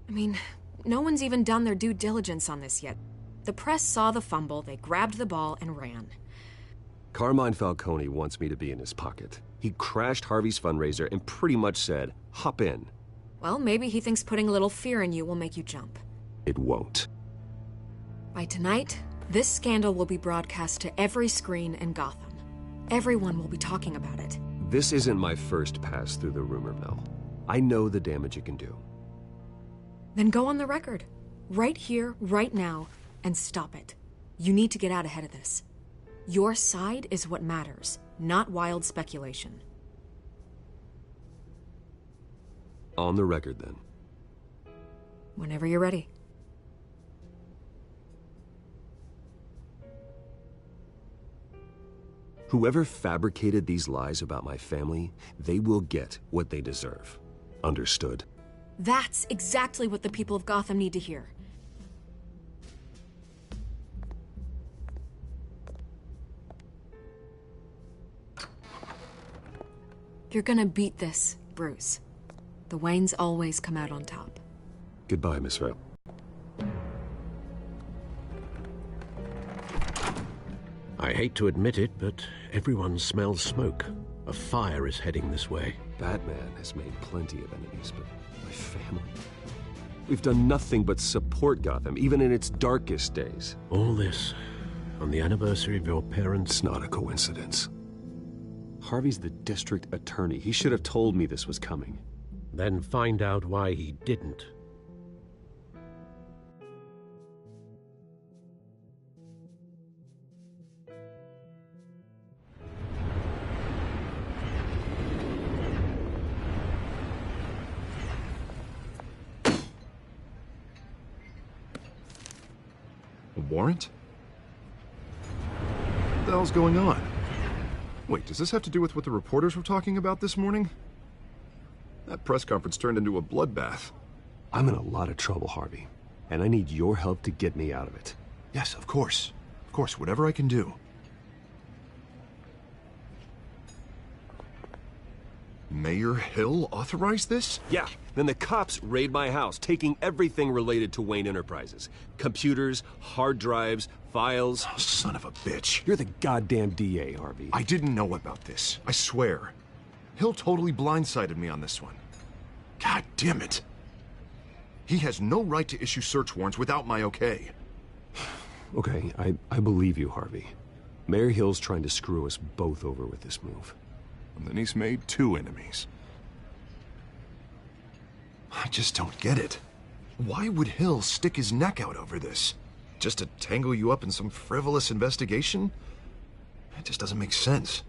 I mean, no one's even done their due diligence on this yet. The press saw the fumble, they grabbed the ball and ran. Carmine Falcone wants me to be in his pocket. He crashed Harvey's fundraiser and pretty much said, hop in. Well, maybe he thinks putting a little fear in you will make you jump. It won't. By tonight, this scandal will be broadcast to every screen in Gotham. Everyone will be talking about it. This isn't my first pass through the rumor mill. I know the damage it can do. Then go on the record. Right here, right now, and stop it. You need to get out ahead of this. Your side is what matters, not wild speculation. On the record, then. Whenever you're ready. Whoever fabricated these lies about my family, they will get what they deserve. Understood? That's exactly what the people of Gotham need to hear. You're gonna beat this, Bruce. The Waynes always come out on top. Goodbye, Miss Vale. I hate to admit it, but everyone smells smoke. A fire is heading this way. Batman has made plenty of enemies, but my family... We've done nothing but support Gotham, even in its darkest days. All this on the anniversary of your parents'... It's not a coincidence. Harvey's the district attorney. He should have told me this was coming. Then find out why he didn't. A warrant? What the hell's going on? Wait, does this have to do with what the reporters were talking about this morning? That press conference turned into a bloodbath. I'm in a lot of trouble, Harvey, and I need your help to get me out of it. Yes, of course. Of course, whatever I can do. Mayor Hill authorized this? Yeah, then the cops raid my house, taking everything related to Wayne Enterprises. Computers, hard drives, files. Oh, son of a bitch. You're the goddamn DA, Harvey. I didn't know about this. I swear. Hill totally blindsided me on this one. God damn it. He has no right to issue search warrants without my okay. Okay, I believe you, Harvey. Mayor Hill's trying to screw us both over with this move. And then he's made 2 enemies. I just don't get it. Why would Hill stick his neck out over this? Just to tangle you up in some frivolous investigation? It just doesn't make sense.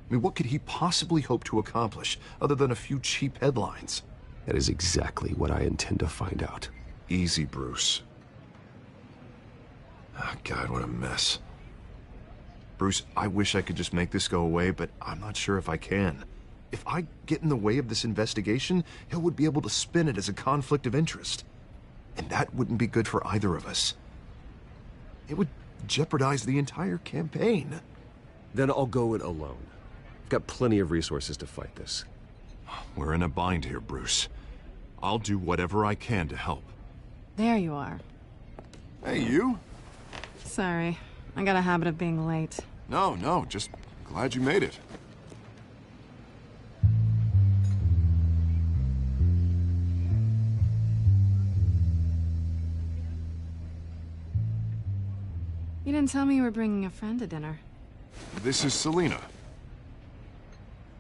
I mean, what could he possibly hope to accomplish other than a few cheap headlines? That is exactly what I intend to find out. Easy, Bruce. Oh, God, what a mess. Bruce, I wish I could just make this go away, but I'm not sure if I can. If I get in the way of this investigation, Hill would be able to spin it as a conflict of interest. And that wouldn't be good for either of us. It would jeopardize the entire campaign. Then I'll go it alone. I've got plenty of resources to fight this. We're in a bind here, Bruce. I'll do whatever I can to help. There you are. Hey, you? Sorry. I got a habit of being late. No, just glad you made it. You didn't tell me you were bringing a friend to dinner. This is Selina.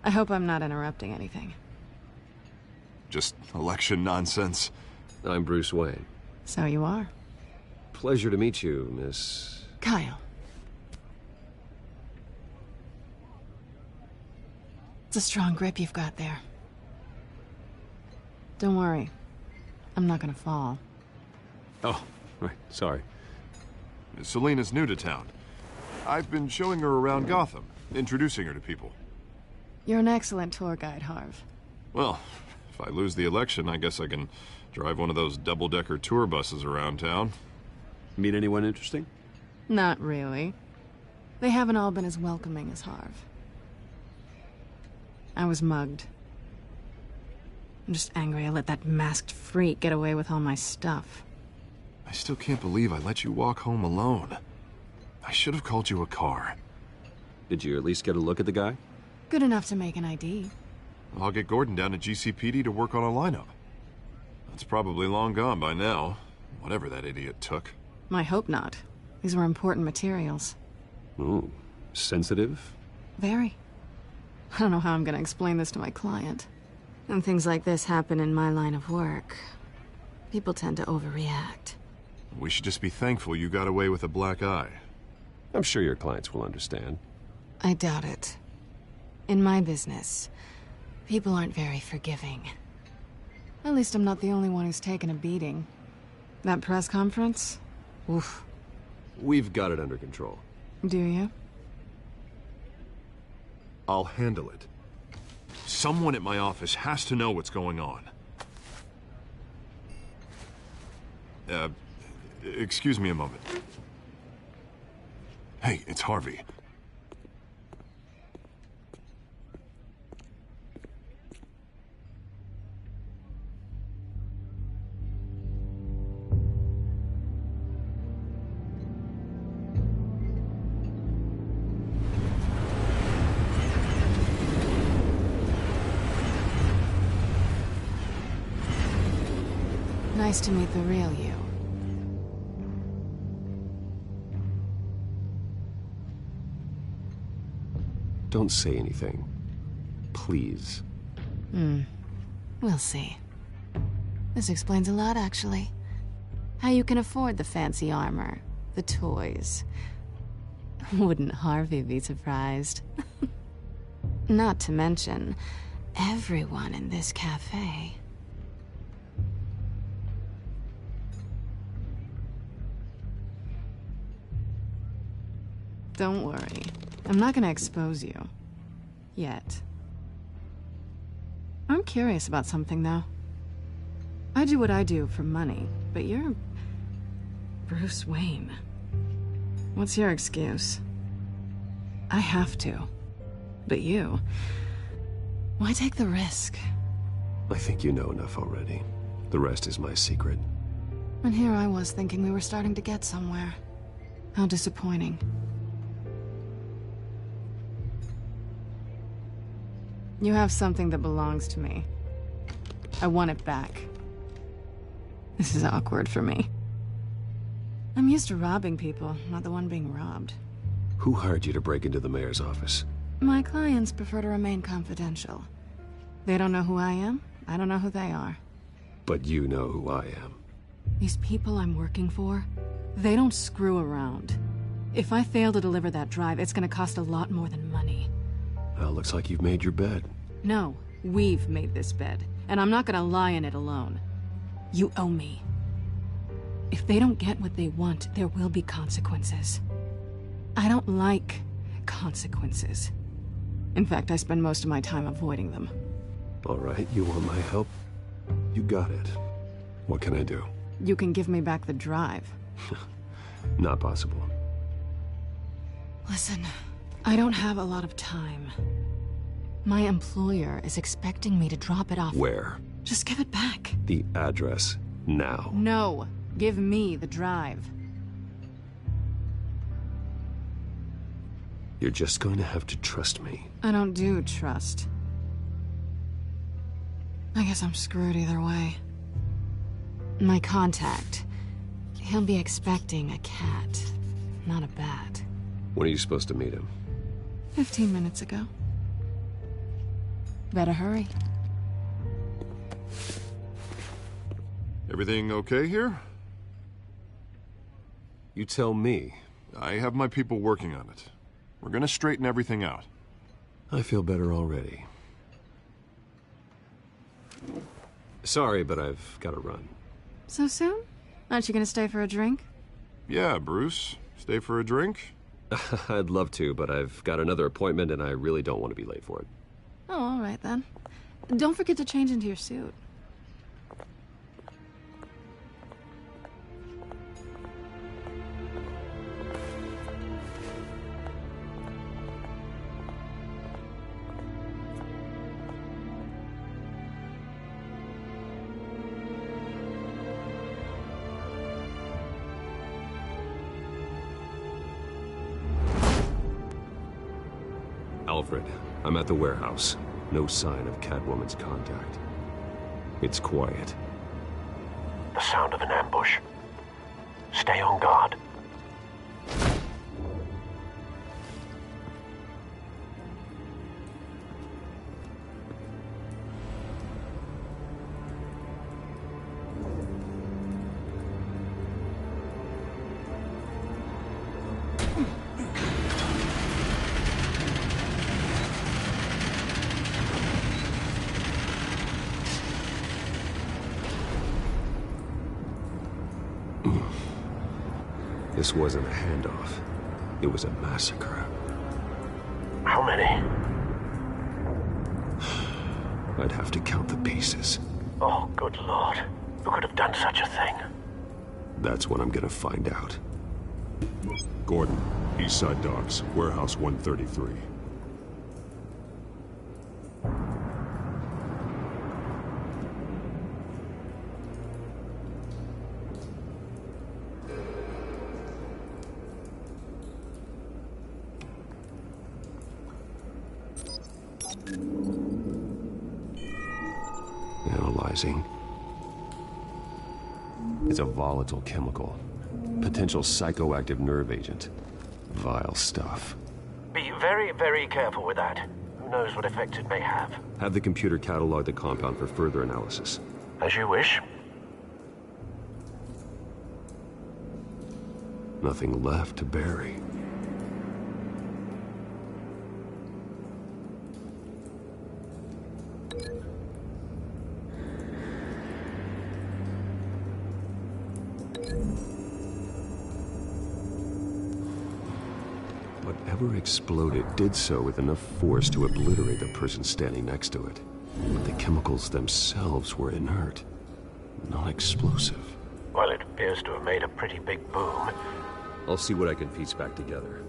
I hope I'm not interrupting anything. Just election nonsense. I'm Bruce Wayne. So you are. Pleasure to meet you, Miss... Kyle. It's a strong grip you've got there. Don't worry. I'm not gonna fall. Oh, right, sorry. Selina's new to town. I've been showing her around Gotham, introducing her to people. You're an excellent tour guide, Harv. Well, if I lose the election, I guess I can drive one of those double-decker tour buses around town. Meet anyone interesting? Not really. They haven't all been as welcoming as Harv. I was mugged. I'm just angry I let that masked freak get away with all my stuff. I still can't believe I let you walk home alone. I should have called you a car. Did you at least get a look at the guy? Good enough to make an ID. I'll get Gordon down to GCPD to work on a lineup. That's probably long gone by now, whatever that idiot took. I hope not. These were important materials. Ooh, sensitive? Very. I don't know how I'm gonna explain this to my client. When things like this happen in my line of work, people tend to overreact. We should just be thankful you got away with a black eye. I'm sure your clients will understand. I doubt it. In my business, people aren't very forgiving. At least I'm not the only one who's taken a beating. That press conference? Oof. We've got it under control. Do you? I'll handle it. Someone at my office has to know what's going on. Excuse me a moment. Hey, it's Harvey. Nice to meet the real you. Don't say anything. Please. We'll see. This explains a lot, actually. How you can afford the fancy armor, the toys. Wouldn't Harvey be surprised? Not to mention, everyone in this cafe. Don't worry. I'm not gonna expose you. Yet. I'm curious about something, though. I do what I do for money, but you're... Bruce Wayne. What's your excuse? I have to. But you... Why take the risk? I think you know enough already. The rest is my secret. And here I was thinking we were starting to get somewhere. How disappointing. You have something that belongs to me. I want it back. This is awkward for me. I'm used to robbing people, not the one being robbed. Who hired you to break into the mayor's office? My clients prefer to remain confidential. They don't know who I am, I don't know who they are. But you know who I am. These people I'm working for, they don't screw around. If I fail to deliver that drive, it's gonna cost a lot more than money. Well, looks like you've made your bed. No, we've made this bed, and I'm not gonna lie in it alone. You owe me. If they don't get what they want, there will be consequences. I don't like consequences. In fact, I spend most of my time avoiding them. All right, you want my help? You got it. What can I do? You can give me back the drive. Not possible. Listen, I don't have a lot of time. My employer is expecting me to drop it off. Where? Just give it back. The address, now. No, give me the drive. You're just going to have to trust me. I don't do trust. I guess I'm screwed either way. My contact, he'll be expecting a cat, not a bat. When are you supposed to meet him? 15 minutes ago. Better hurry. Everything okay here? You tell me. I have my people working on it. We're gonna straighten everything out. I feel better already. Sorry, but I've got to run. So soon? Aren't you gonna stay for a drink? Yeah, Bruce. Stay for a drink? I'd love to, but I've got another appointment and I really don't want to be late for it. Oh, all right then. Don't forget to change into your suit. Alfred, I'm at the warehouse. No sign of Catwoman's contact. It's quiet. The sound of an ambush. Stay on guard. This wasn't a handoff. It was a massacre. How many? I'd have to count the pieces. Oh, good Lord. Who could have done such a thing? That's what I'm gonna find out. Gordon, Eastside Docks, Warehouse 133. Analyzing. It's a volatile chemical. Potential psychoactive nerve agent. Vile stuff. Be very, very careful with that. Who knows what effect it may have. Have the computer catalog the compound for further analysis. As you wish. Nothing left to bury. Whatever exploded did so with enough force to obliterate the person standing next to it. But the chemicals themselves were inert, non-explosive. Well, it appears to have made a pretty big boom. I'll see what I can piece back together.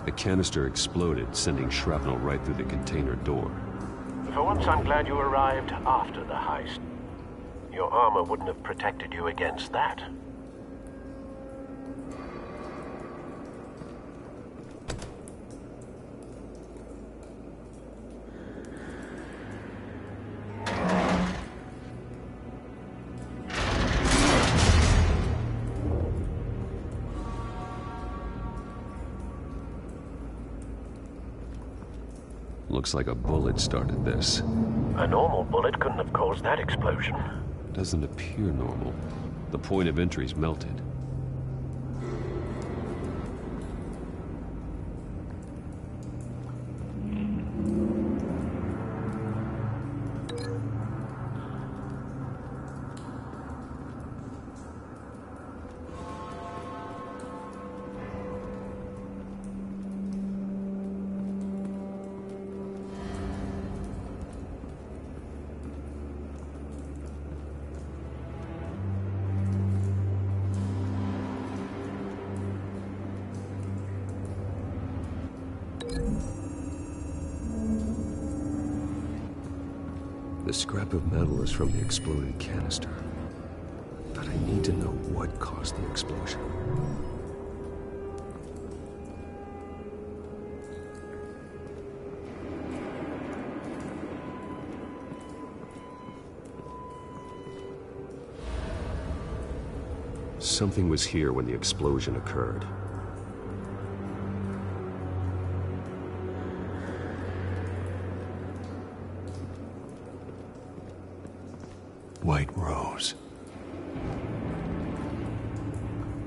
The canister exploded, sending shrapnel right through the container door. For once, I'm glad you arrived after the heist. Your armor wouldn't have protected you against that. Looks like a bullet started this. A normal bullet couldn't have caused that explosion. Doesn't appear normal. The point of entry's melted. The scrap of metal is from the exploded canister. But I need to know what caused the explosion. Something was here when the explosion occurred. White Rose.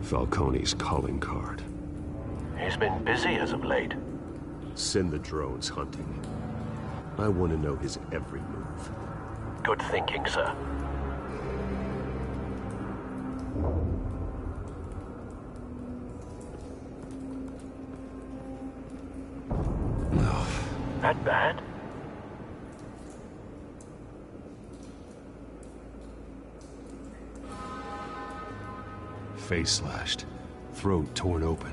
Falcone's calling card. He's been busy as of late. Send the drones hunting. I want to know his every move. Good thinking, sir. That bad? Face slashed, throat torn open.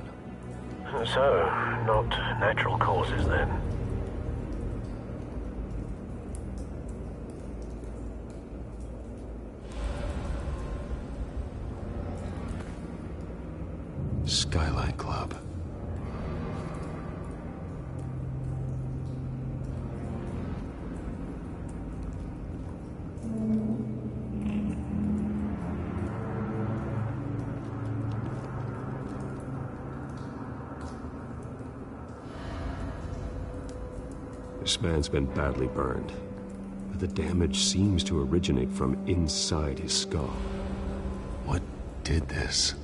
So, not natural causes then. Skyline Club. This man's been badly burned, but the damage seems to originate from inside his skull. What did this?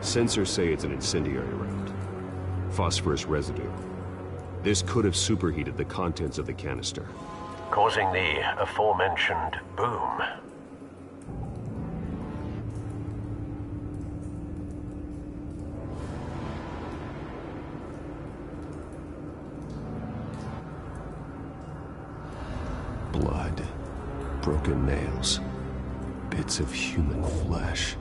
Sensors say it's an incendiary round. Phosphorus residue. This could have superheated the contents of the canister, causing the aforementioned boom. Blood, broken nails, bits of human flesh.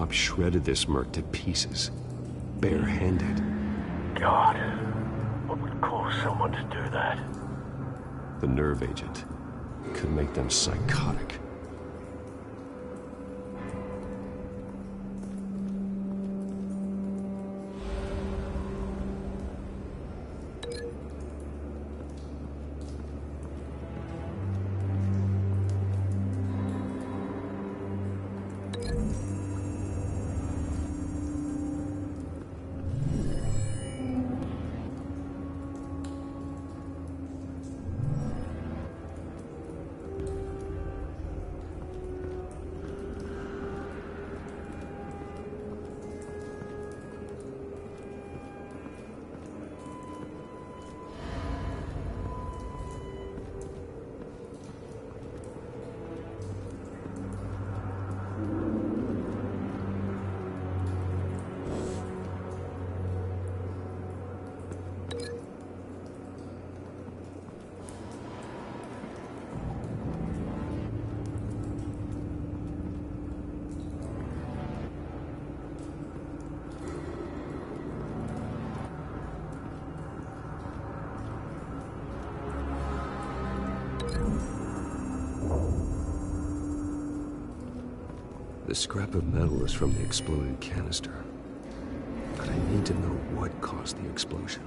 Bob shredded this merc to pieces. Barehanded. God, what would cause someone to do that? The nerve agent could make them psychotic. The scrap of metal is from the exploded canister. But I need to know what caused the explosion.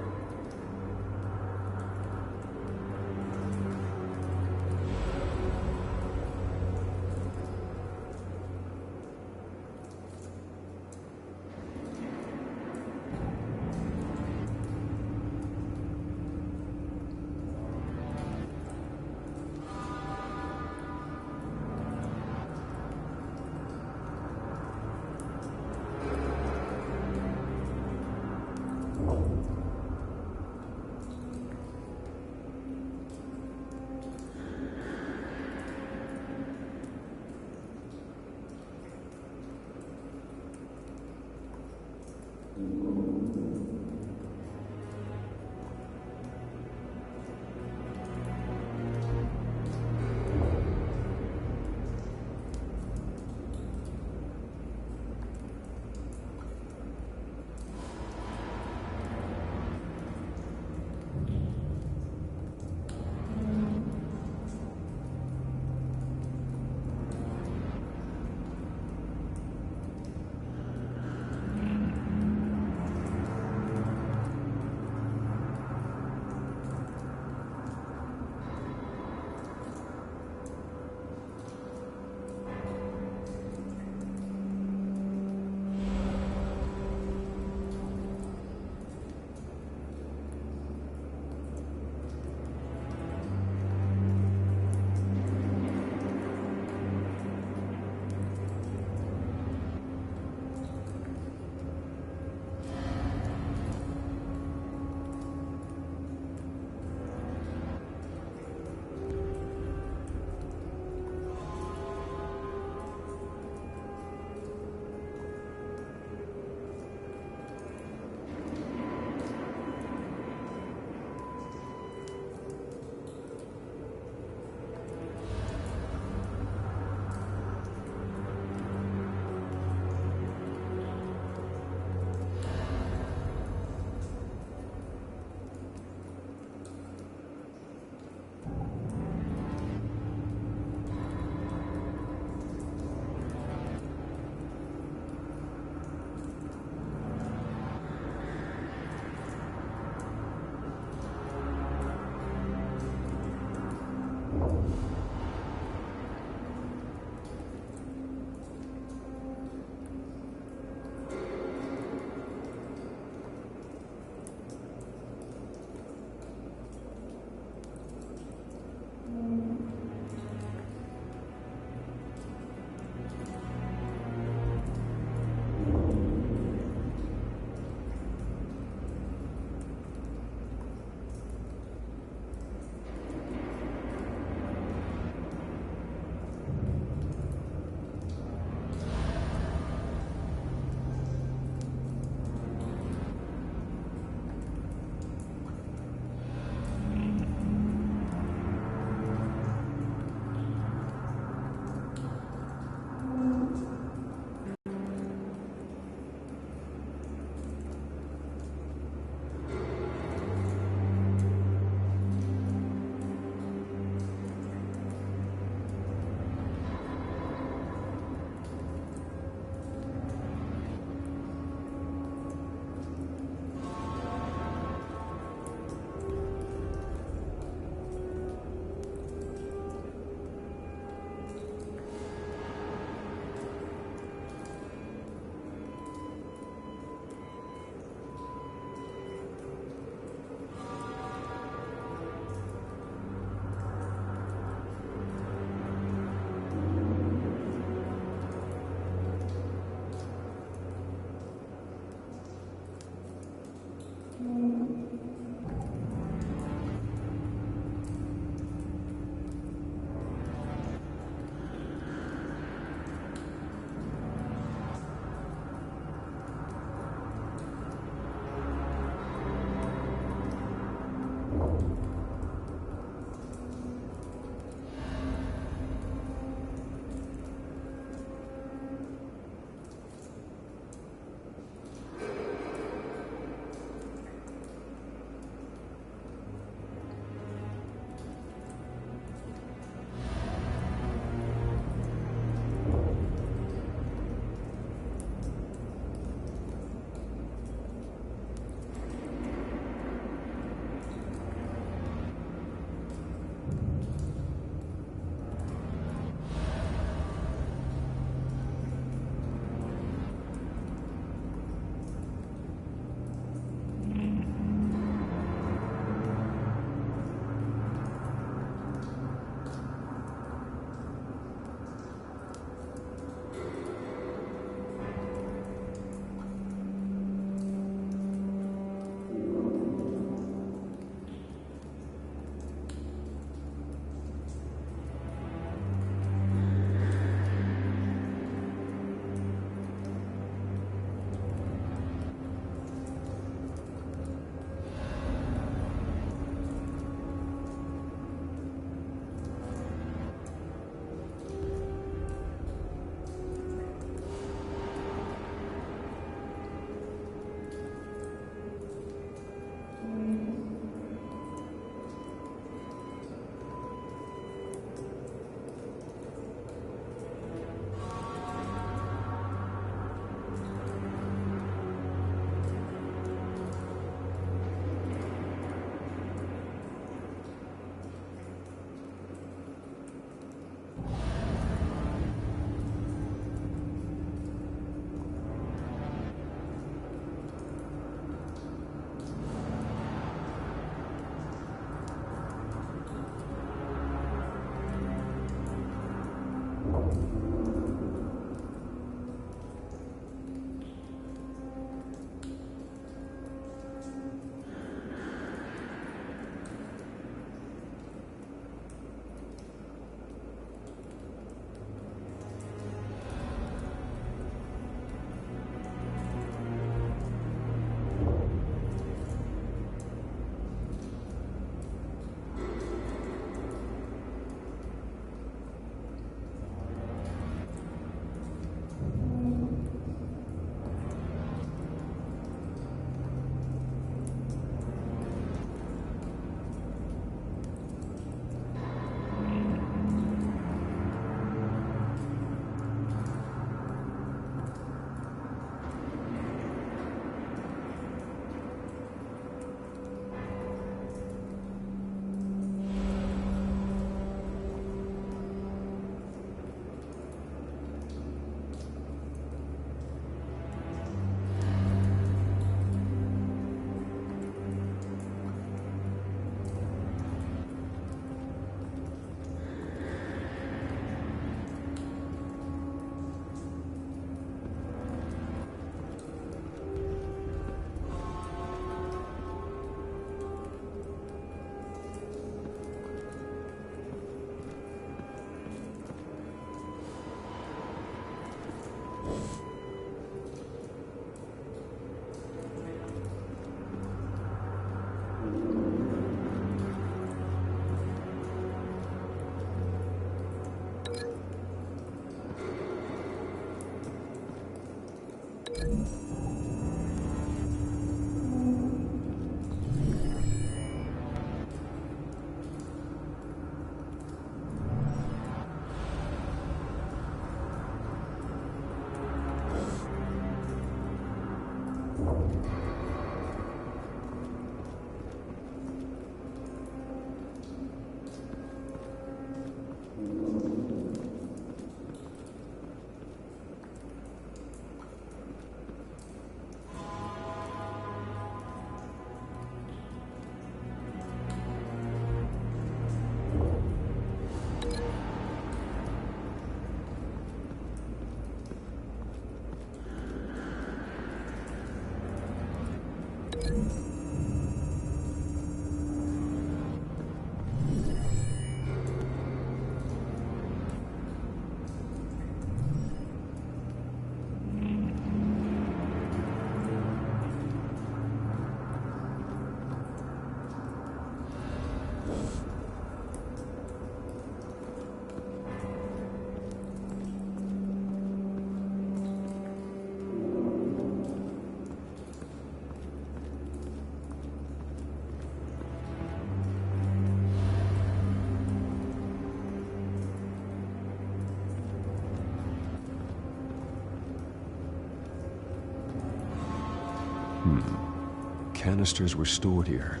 Canisters were stored here.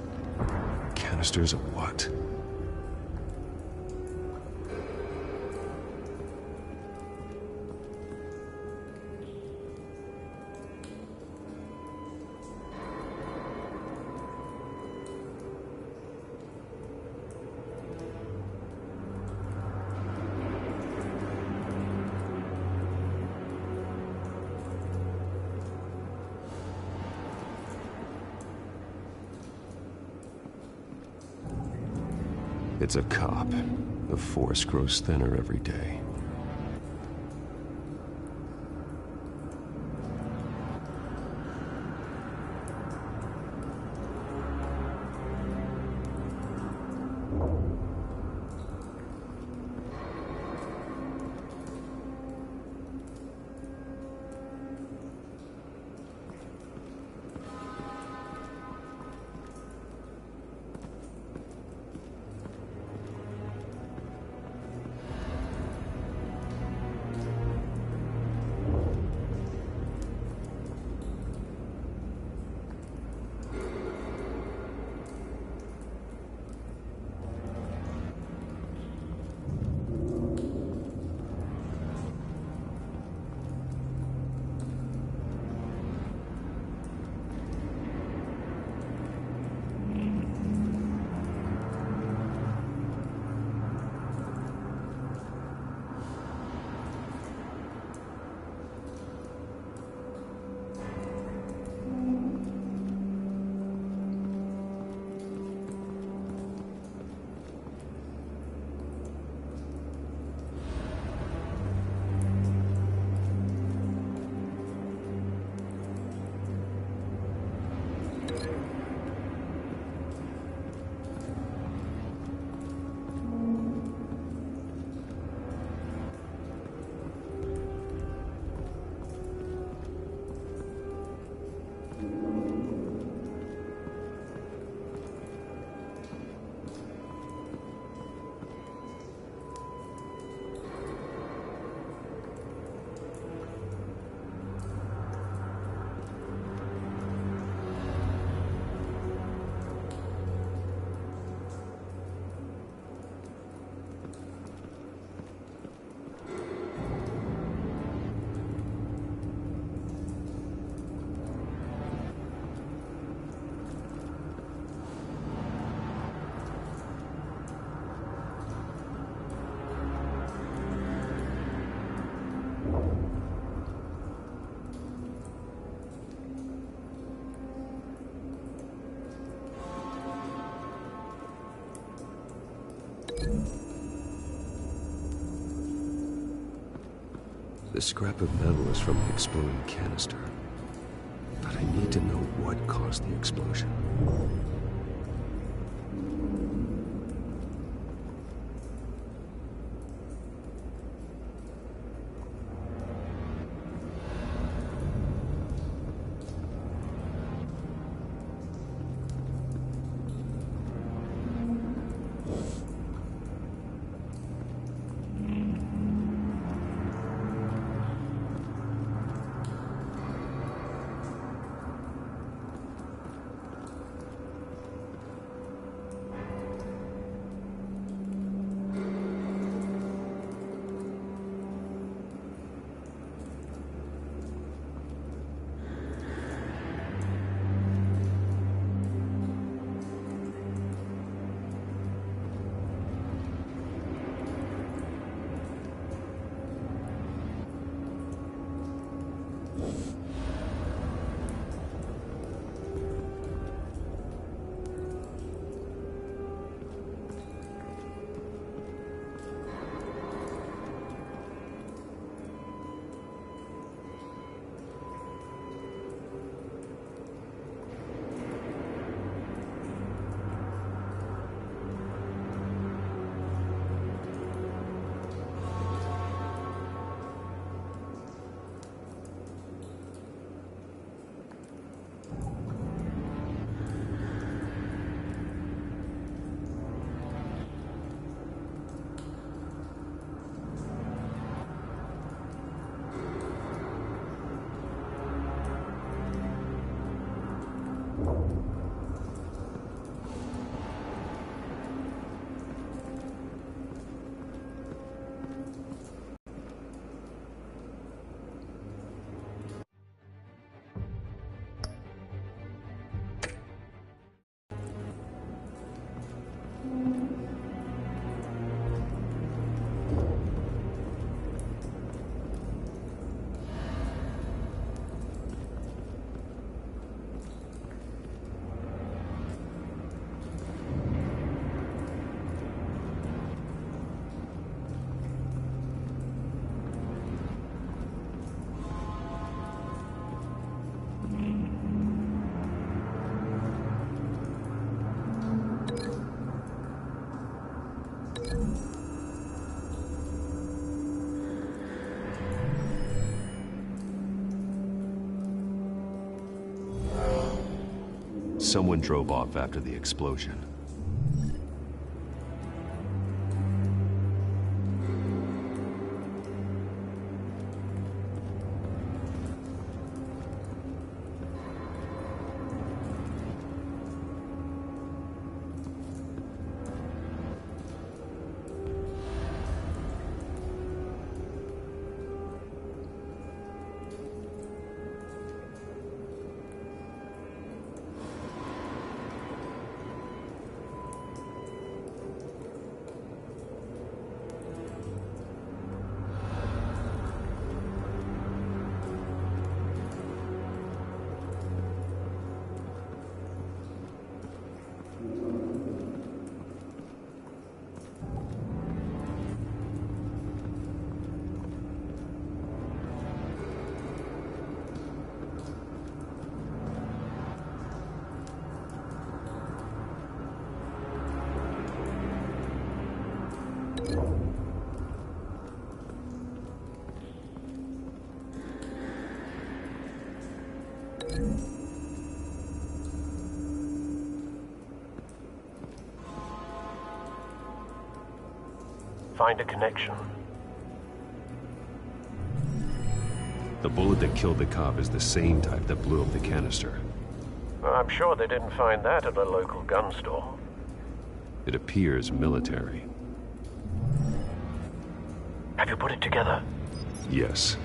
Canisters of what? It's a cop. The force grows thinner every day. This scrap of metal is from an exploding canister. But I need to know what caused the explosion. someone drove off after the explosion. Find a connection. The bullet that killed the cop is the same type that blew up the canister. I'm sure they didn't find that at a local gun store. It appears military. Have you put it together? Yes.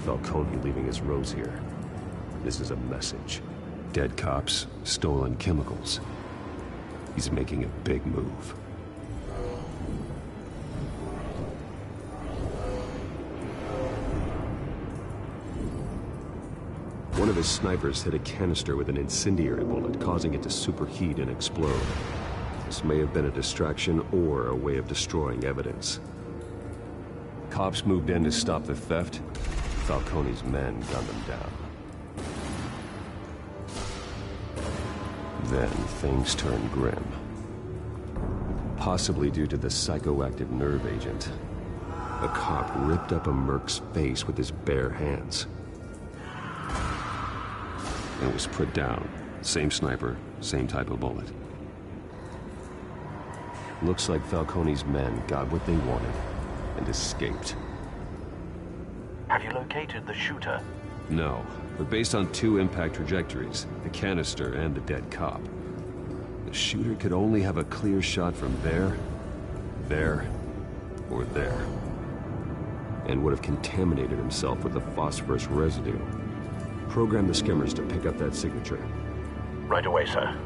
Falcone leaving his rose here. This is a message. Dead cops, stolen chemicals. He's making a big move. One of his snipers hit a canister with an incendiary bullet, causing it to superheat and explode. This may have been a distraction or a way of destroying evidence. Cops moved in to stop the theft. Falcone's men gunned them down. Then things turned grim. Possibly due to the psychoactive nerve agent. A cop ripped up a merc's face with his bare hands. And was put down. Same sniper, same type of bullet. Looks like Falcone's men got what they wanted and escaped. Have you located the shooter? No, but based on two impact trajectories, the canister and the dead cop, the shooter could only have a clear shot from there, or there, and would have contaminated himself with the phosphorus residue. Program the skimmers to pick up that signature. Right away, sir.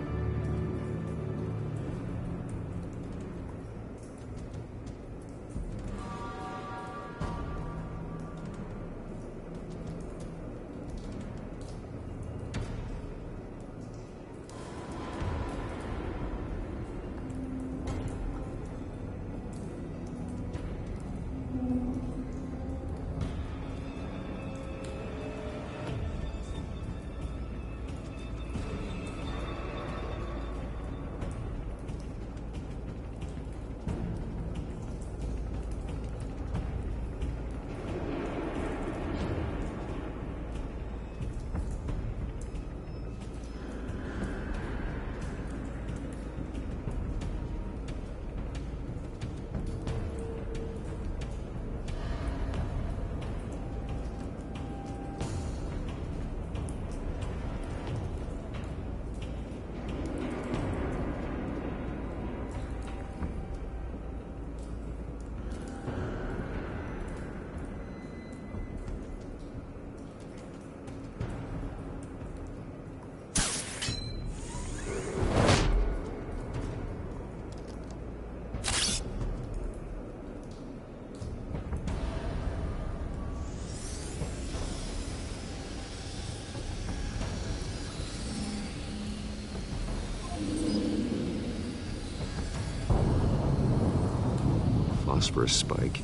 Phosphorus spike.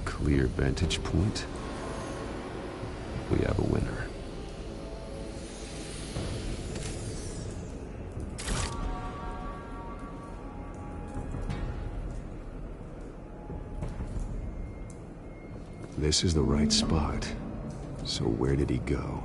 Clear vantage point. We have a winner. This is the right spot. So where did he go?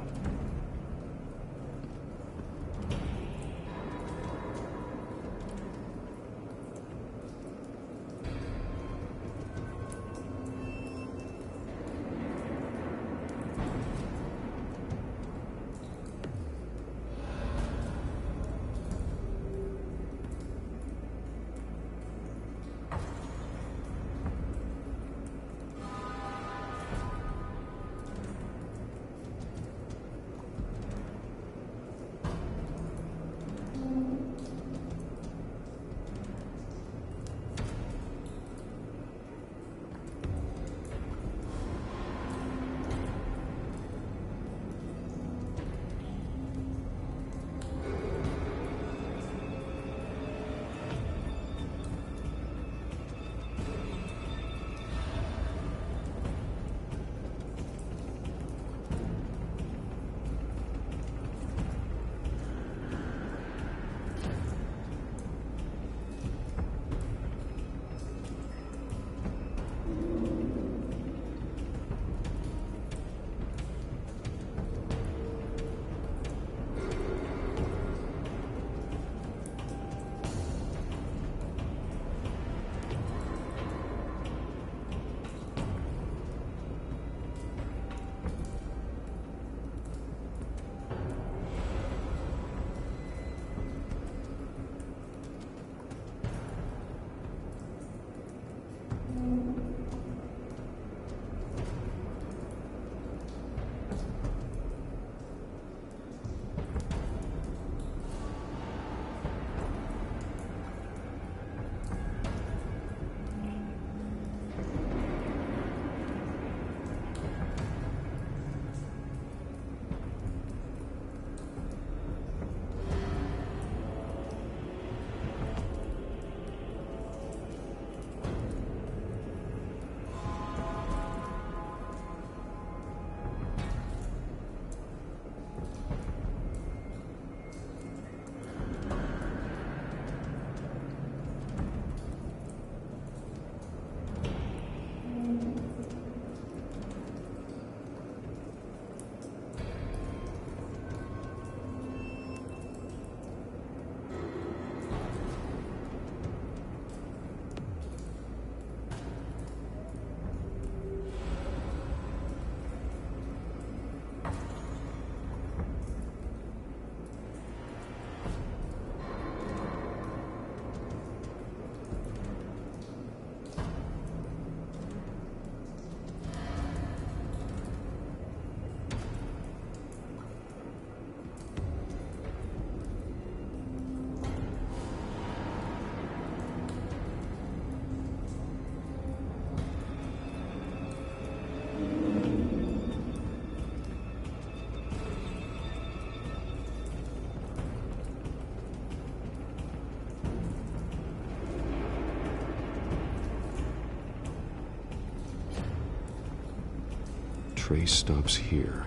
Trace stops here.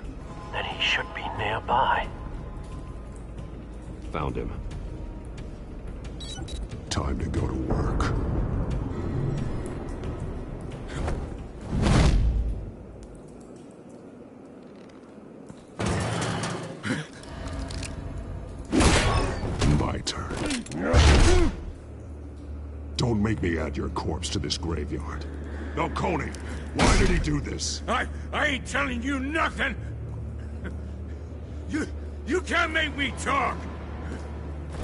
Then he should be nearby. Found him. Time to go to work. My turn. Don't make me add your corpse to this graveyard. Now, Coney, why did he do this? I ain't telling you nothing! You can't make me talk!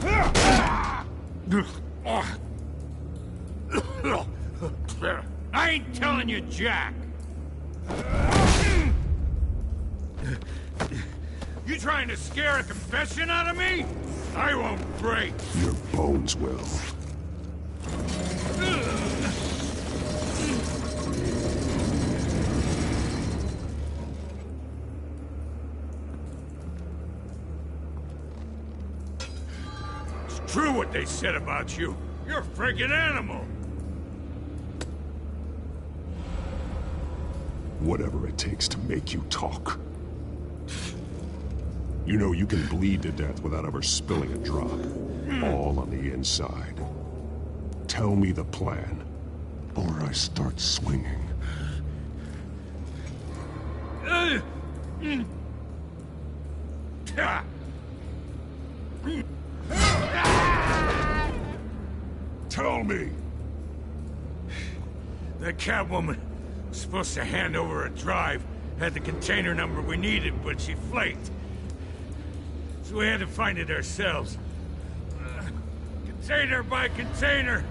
I ain't telling you jack! You trying to scare a confession out of me? I won't break! Your bones will. True what they said about you. You're a friggin' animal. Whatever it takes to make you talk. You know you can bleed to death without ever spilling a drop. All on the inside. Tell me the plan, or I start swinging. Tell me! The Catwoman was supposed to hand over a drive, had the container number we needed, but she flaked. So we had to find it ourselves. Container by container.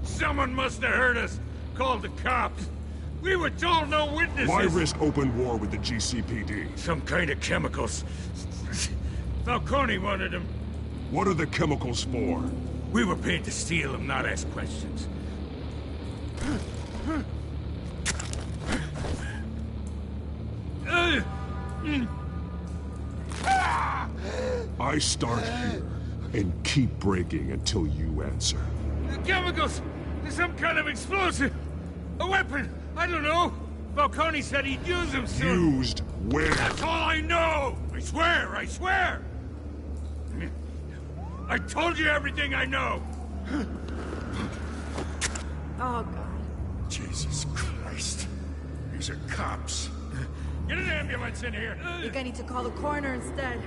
Someone must have heard us, called the cops. We were told no witnesses. Why risk open war with the GCPD? Some kind of chemicals. Falcone wanted them. What are the chemicals for? We were paid to steal them, not ask questions. I start here and keep breaking until you answer. The chemicals! There's some kind of explosive! A weapon! I don't know! Falcone said he'd use them soon! Used where? That's all I know! I swear! I swear! I told you everything I know! Oh, God. Jesus Christ. These are cops. Get an ambulance in here! I think I need to call the coroner instead.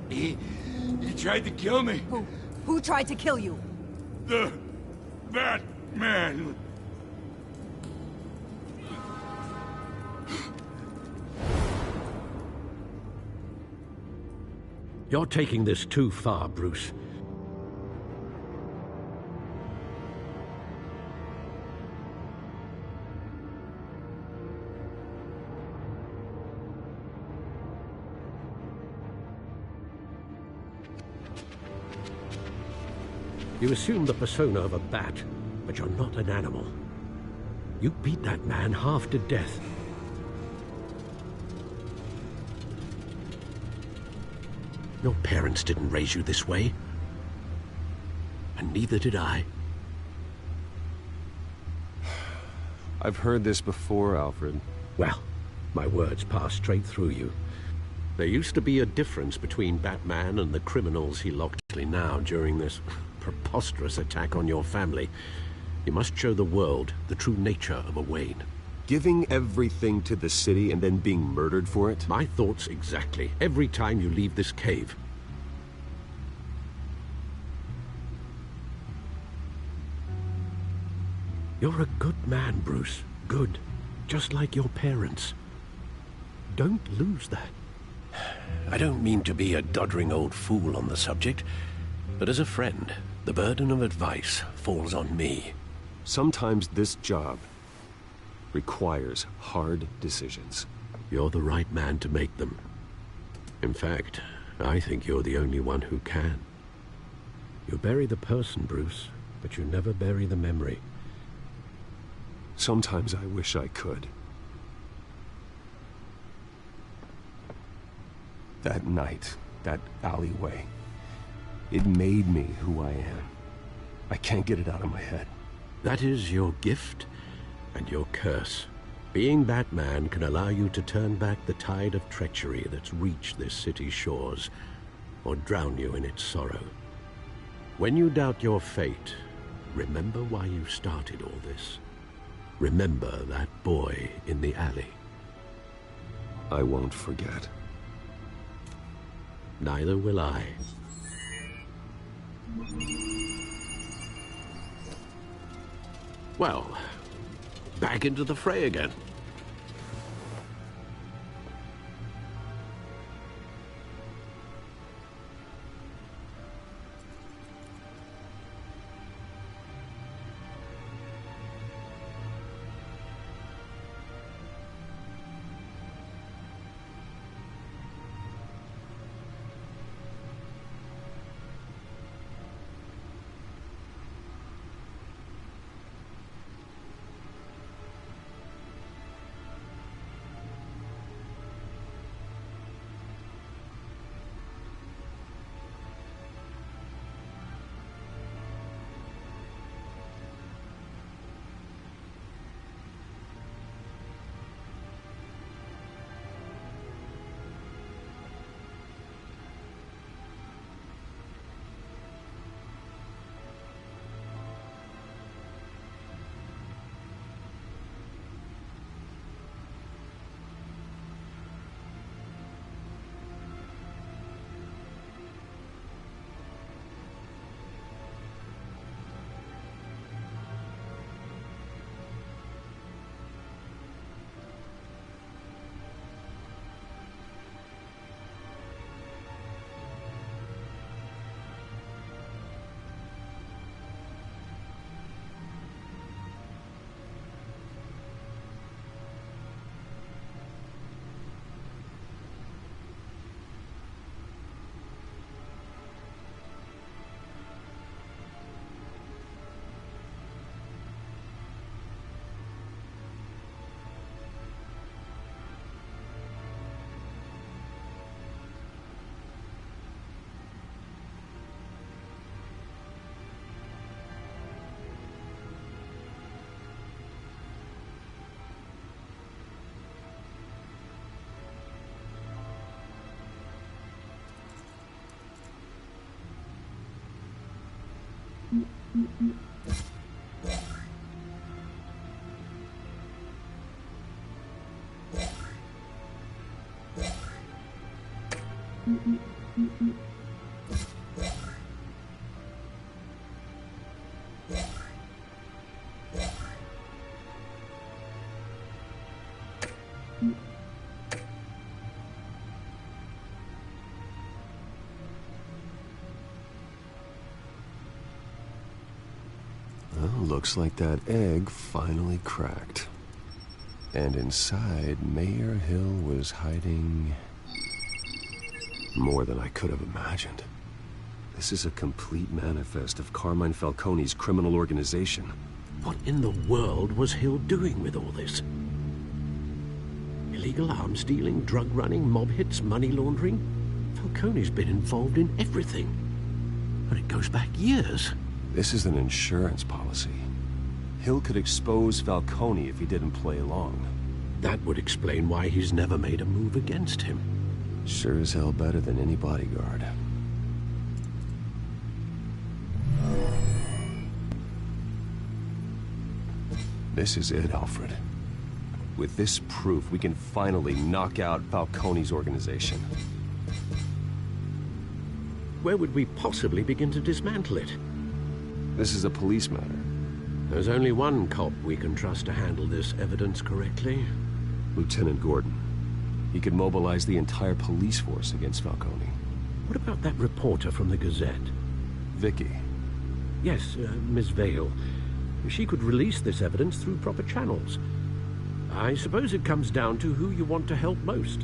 He tried to kill me. Who tried to kill you? The Batman. You're taking this too far, Bruce. You assume the persona of a bat, but you're not an animal. You beat that man half to death. Your parents didn't raise you this way. And neither did I. I've heard this before, Alfred. Well, my words pass straight through you. There used to be a difference between Batman and the criminals he locked now during this preposterous attack on your family. You must show the world the true nature of a Wayne. Giving everything to the city and then being murdered for it? My thoughts exactly. Every time you leave this cave. You're a good man, Bruce. Good. Just like your parents. Don't lose that. I don't mean to be a doddering old fool on the subject, but as a friend, the burden of advice falls on me. Sometimes this job requires hard decisions. You're the right man to make them. In fact, I think you're the only one who can. You bury the person, Bruce, but you never bury the memory. Sometimes I wish I could. That night, that alleyway, it made me who I am. I can't get it out of my head. That is your gift and your curse. Being Batman can allow you to turn back the tide of treachery that's reached this city's shores, or drown you in its sorrow. When you doubt your fate, remember why you started all this. Remember that boy in the alley. I won't forget. Neither will I. Well, back into the fray again. Looks like that egg finally cracked. And inside, Mayor Hill was hiding more than I could have imagined. This is a complete manifest of Carmine Falcone's criminal organization. What in the world was Hill doing with all this? Illegal arms dealing, drug running, mob hits, money laundering? Falcone's been involved in everything. And it goes back years. This is an insurance policy. Hill could expose Falcone if he didn't play along. That would explain why he's never made a move against him. Sure as hell better than any bodyguard. This is it, Alfred. With this proof, we can finally knock out Falcone's organization. Where would we possibly begin to dismantle it? This is a police matter. There's only one cop we can trust to handle this evidence correctly. Lieutenant Gordon. He could mobilize the entire police force against Falcone. What about that reporter from the Gazette? Vicky. Yes, Miss Vale. She could release this evidence through proper channels. I suppose it comes down to who you want to help most.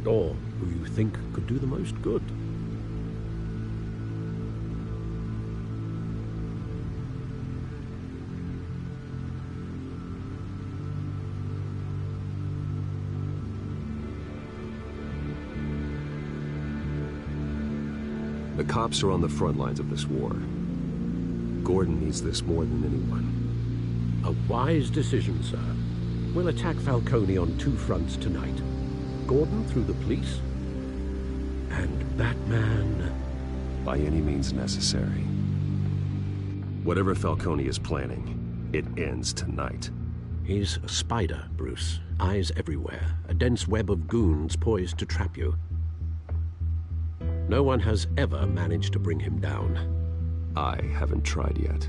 Or who you think could do the most good. The cops are on the front lines of this war. Gordon needs this more than anyone. A wise decision, sir. We'll attack Falcone on two fronts tonight. Gordon through the police, and Batman... by any means necessary. Whatever Falcone is planning, it ends tonight. He's a spider, Bruce. Eyes everywhere. A dense web of goons poised to trap you. No one has ever managed to bring him down. I haven't tried yet.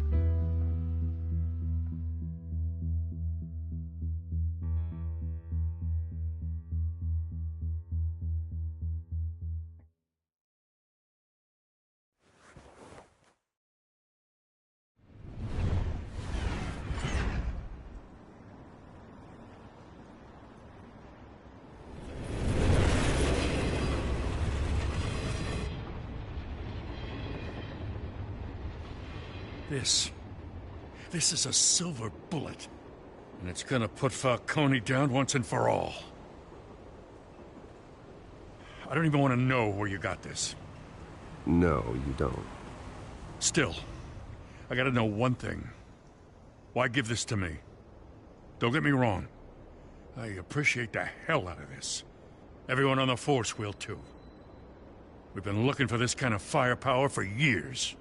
This is a silver bullet. And it's gonna put Falcone down once and for all. I don't even want to know where you got this. No, you don't. Still, I gotta know one thing. Why give this to me? Don't get me wrong. I appreciate the hell out of this. Everyone on the force will too. We've been looking for this kind of firepower for years.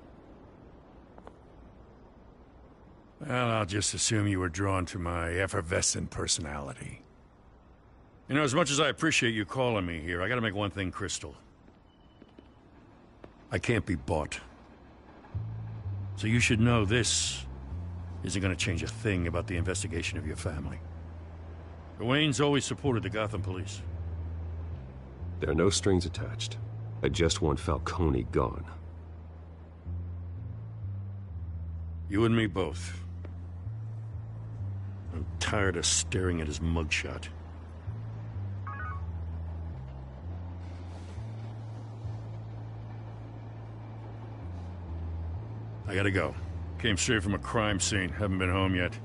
Well, I'll just assume you were drawn to my effervescent personality. You know, as much as I appreciate you calling me here, I gotta make one thing crystal. I can't be bought. So you should know this isn't gonna change a thing about the investigation of your family. The Waynes always supported the Gotham police. There are no strings attached. I just want Falcone gone. You and me both. I'm tired of staring at his mugshot. I gotta go. Came straight from a crime scene. Haven't been home yet.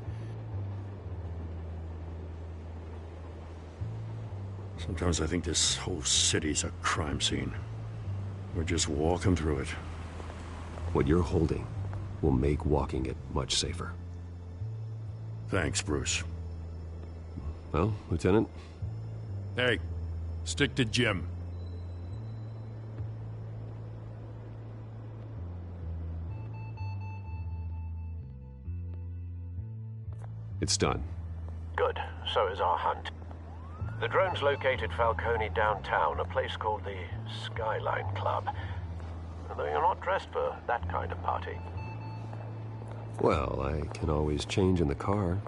Sometimes I think this whole city's a crime scene. We're just walking through it. What you're holding will make walking it much safer. Thanks, Bruce. Well, Lieutenant? Hey, stick to Jim. It's done. Good. So is our hunt. The drones located Falcone downtown, a place called the Skyline Club. Though you're not dressed for that kind of party. Well, I can always change in the car.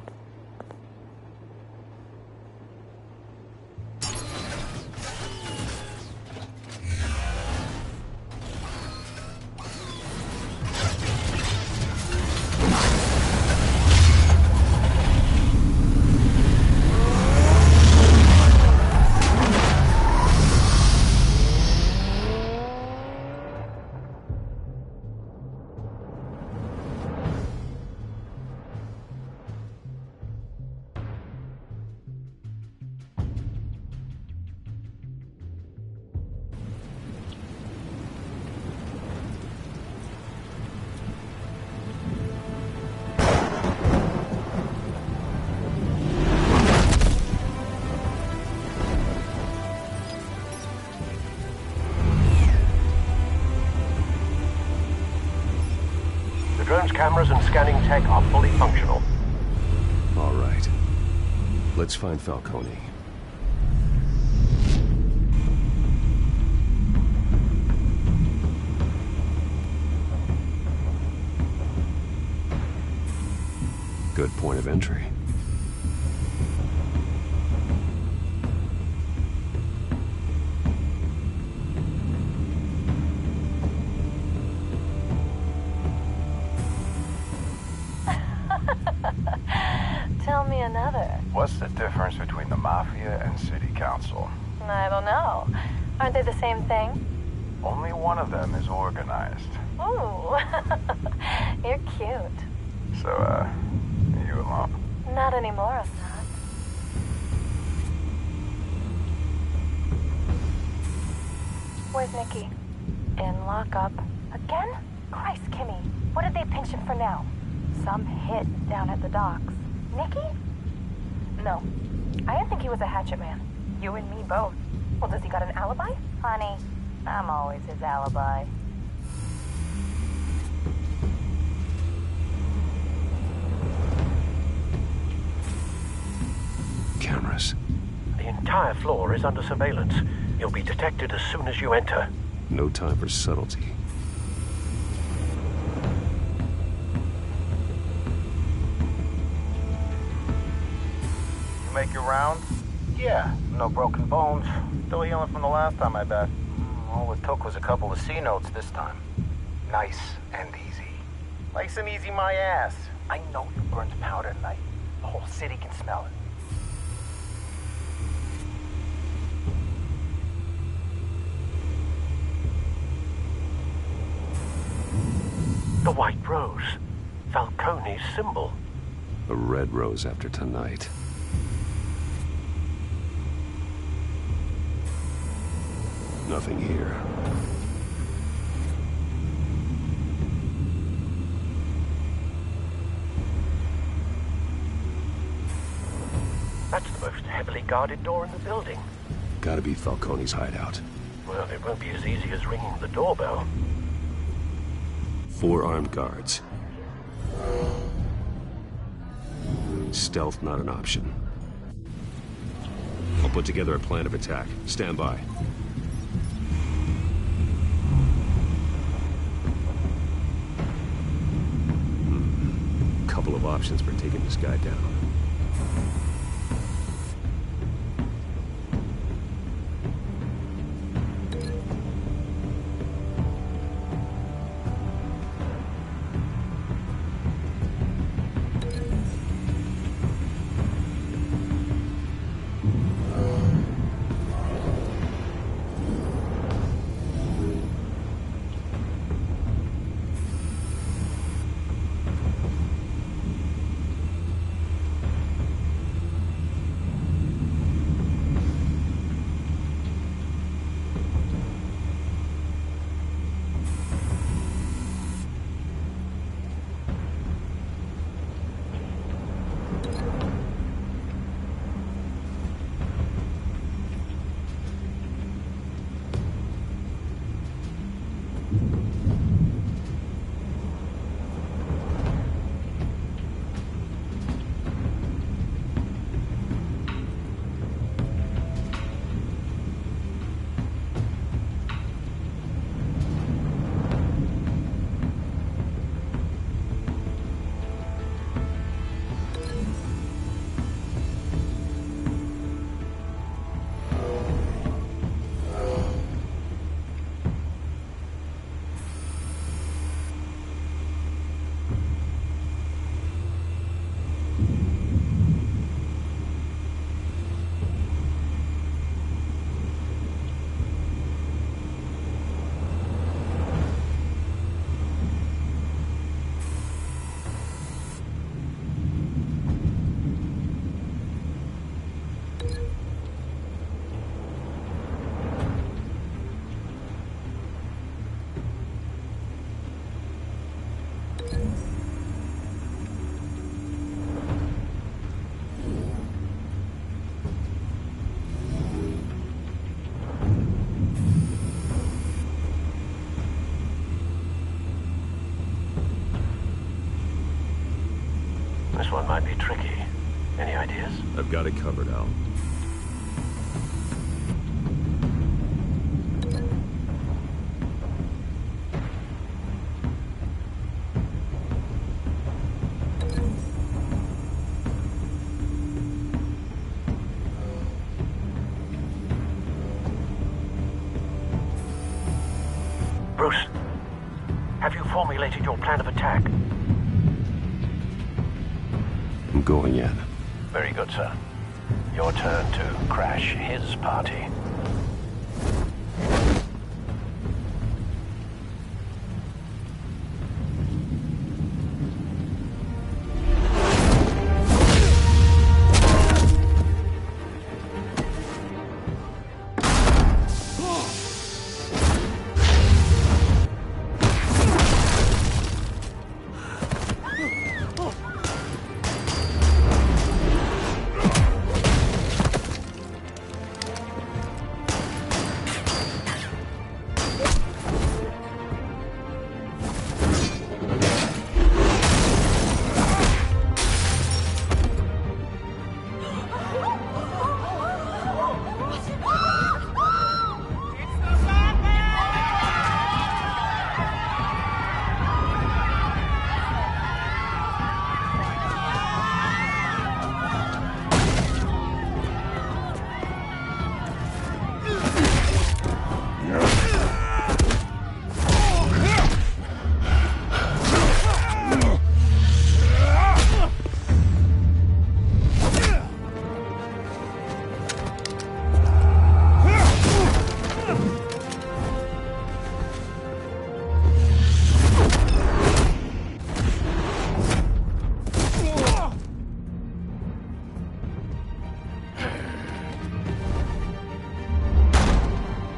Drone's cameras and scanning tech are fully functional. All right. Let's find Falcone. Good point of entry. Tell me another. What's the difference between the Mafia and City Council? I don't know. Aren't they the same thing? Only one of them is organized. Ooh. You're cute. So, are you alone? Not anymore, Assad. Where's Nikki? In lockup. Again? Christ, Kimmy. What did they pinch him for now? Some hit down at the docks. Nikki? No. I didn't think he was a hatchet man. You and me both. Well, does he got an alibi? Honey, I'm always his alibi. Cameras. The entire floor is under surveillance. You'll be detected as soon as you enter. No time for subtlety. Make your rounds? Yeah, no broken bones. Still healing from the last time, I bet. All it took was a couple of C notes this time. Nice and easy. Nice and easy my ass. I know you burned powder tonight. The whole city can smell it. The white rose. Falcone's symbol. A red rose after tonight. Nothing here. That's the most heavily guarded door in the building. Gotta be Falcone's hideout. Well, it won't be as easy as ringing the doorbell. 4 armed guards. Stealth not an option. I'll put together a plan of attack. Stand by. Couple of options for taking this guy down. This one might be tricky. Any ideas? I've got it covered, Al. Bruce, have you formulated your plan of attack? I'm going in. Very good, sir. Your turn to crash his party.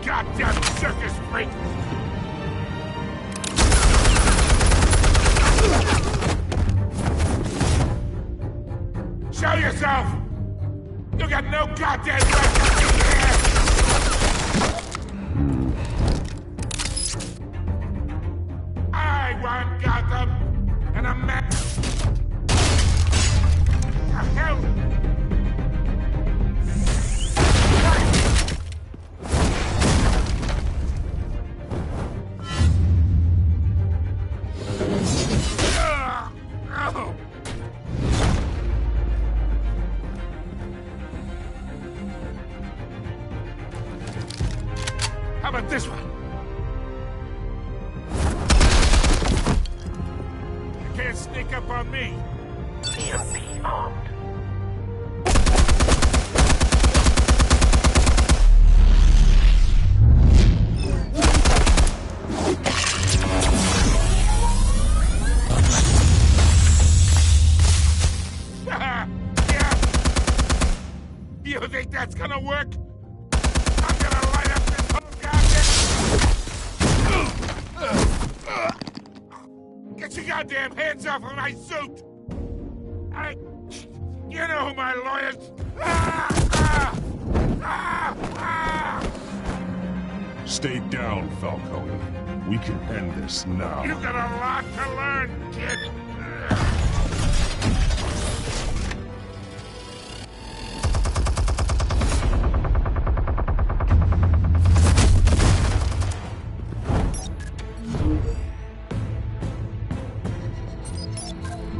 Goddamn circus freak! Show yourself! You got no goddamn right to be here! I want Gotham, and a man. The hell? How about this one? You can't sneak up on me. EMP armed. Yeah. You think that's gonna work? I'm gonna light up this whole goddamn... Get your goddamn hands off of my suit! You know who my lawyers... Stay down, Falcone. We can end this now. You got a lot to learn, kid.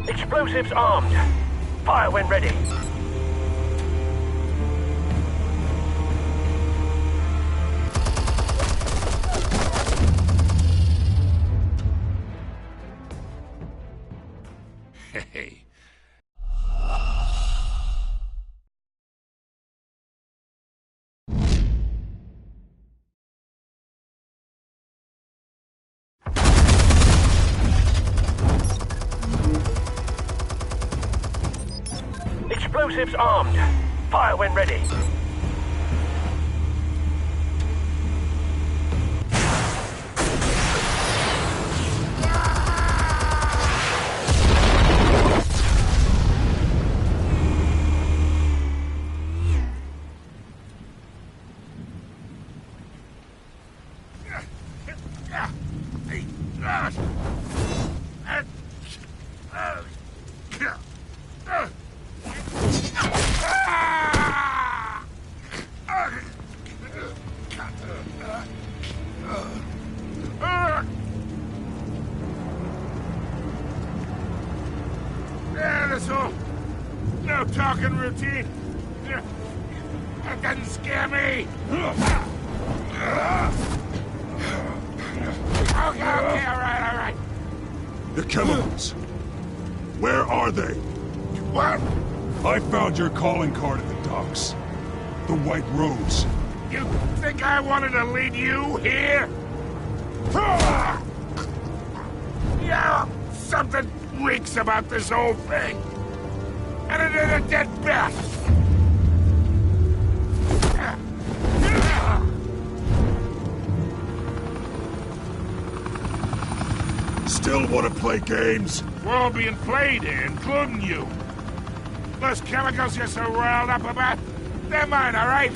Explosives armed. Fire when ready. Hey. Explosives armed. Fire when ready. us all. No talking routine. That doesn't scare me. Okay, all right. The chemicals. Where are they? What? I found your calling card at the docks. The White Rose. You think I wanted to lead you here? Yeah, something reeks about this whole thing. And it is a dead bat. Still want to play games? We're all being played here, including you. Those chemicals you're so riled up about, they're mine, all right?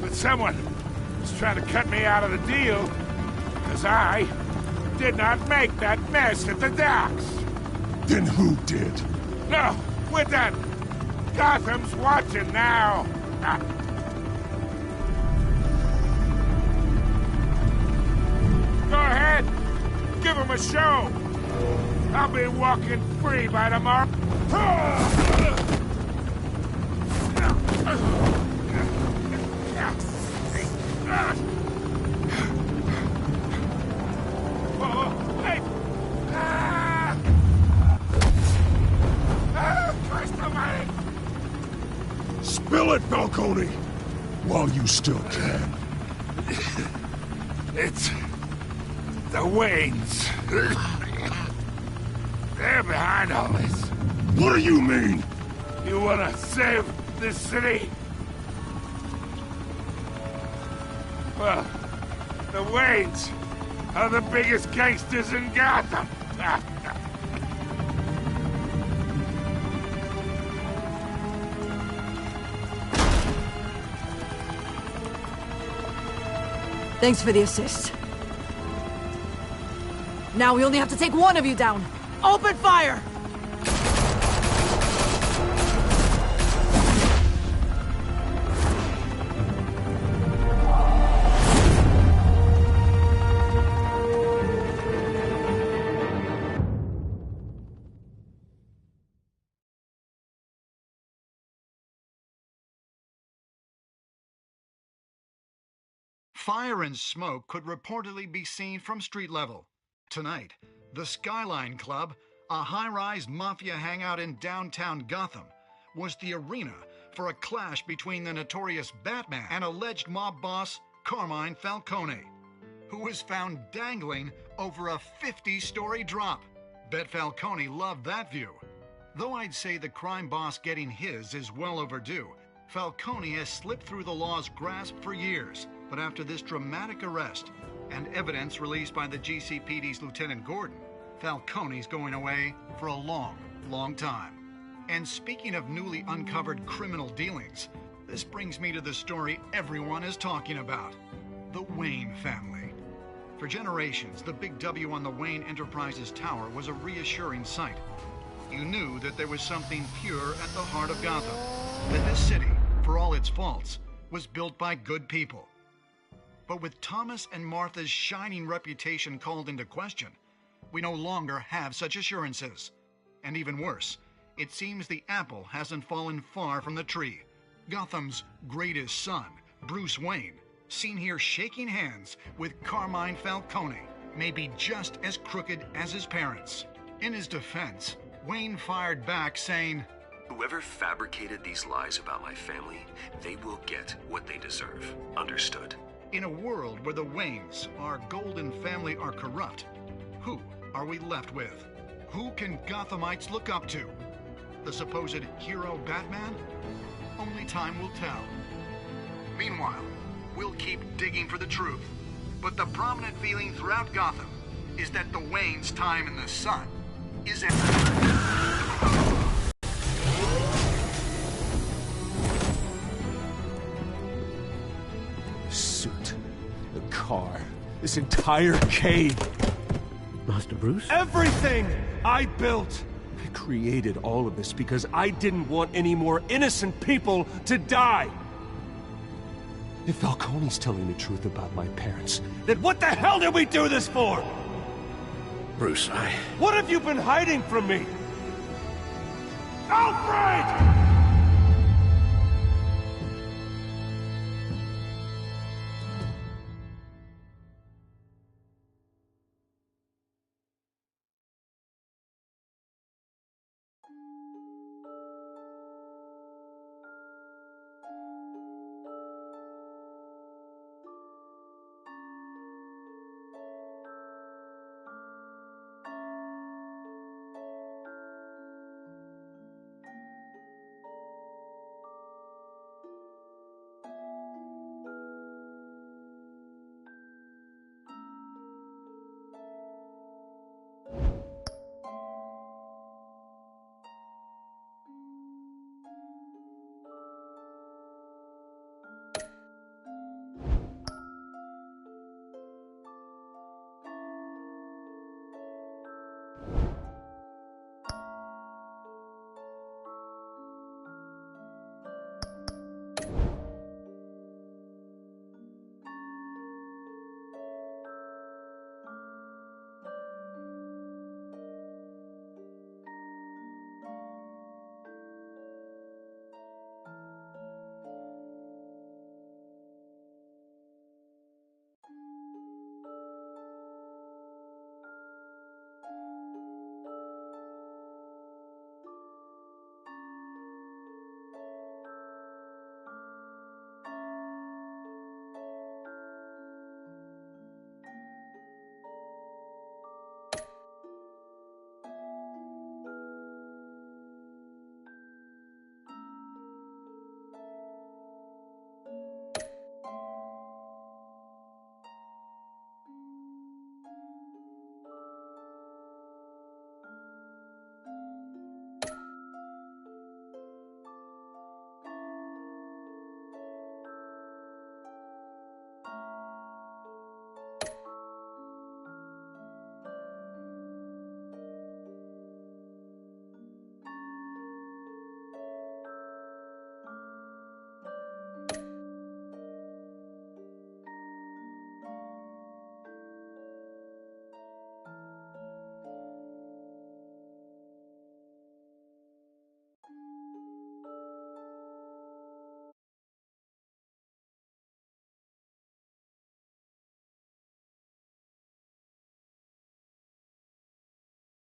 But someone is trying to cut me out of the deal, because I did not make that mess at the docks. Then who did? No, we're done. Gotham's watching now. Go ahead. Give him a show. I'll be walking free by tomorrow. Spill it, Falcone! While you still can. It's the Waynes. They're behind all this. What do you mean? You wanna save this city? Well, the Waynes are the biggest gangsters in Gotham. Thanks for the assist. Now we only have to take one of you down. Open fire! Fire and smoke could reportedly be seen from street level. Tonight, the Skyline Club, a high-rise mafia hangout in downtown Gotham, was the arena for a clash between the notorious Batman and alleged mob boss Carmine Falcone, who was found dangling over a 50-story drop. Bet Falcone loved that view. Though I'd say the crime boss getting his is well overdue, Falcone has slipped through the law's grasp for years. But after this dramatic arrest and evidence released by the GCPD's Lieutenant Gordon, Falcone's going away for a long, long time. And speaking of newly uncovered criminal dealings, this brings me to the story everyone is talking about: the Wayne family. For generations, the big W on the Wayne Enterprises Tower was a reassuring sight. You knew that there was something pure at the heart of Gotham, that this city, for all its faults, was built by good people. But with Thomas and Martha's shining reputation called into question, we no longer have such assurances. And even worse, it seems the apple hasn't fallen far from the tree. Gotham's greatest son, Bruce Wayne, seen here shaking hands with Carmine Falcone, may be just as crooked as his parents. In his defense, Wayne fired back saying, "Whoever fabricated these lies about my family, they will get what they deserve. Understood?" In a world where the Waynes, our golden family, are corrupt, who are we left with? Who can Gothamites look up to? The supposed hero Batman? Only time will tell. Meanwhile, we'll keep digging for the truth. But the prominent feeling throughout Gotham is that the Waynes' time in the sun is ending. Suit, the car, this entire cave. Master Bruce? Everything I built! I created all of this because I didn't want any more innocent people to die! If Falcone's telling the truth about my parents, then what the hell did we do this for? Bruce, What have you been hiding from me? Alfred!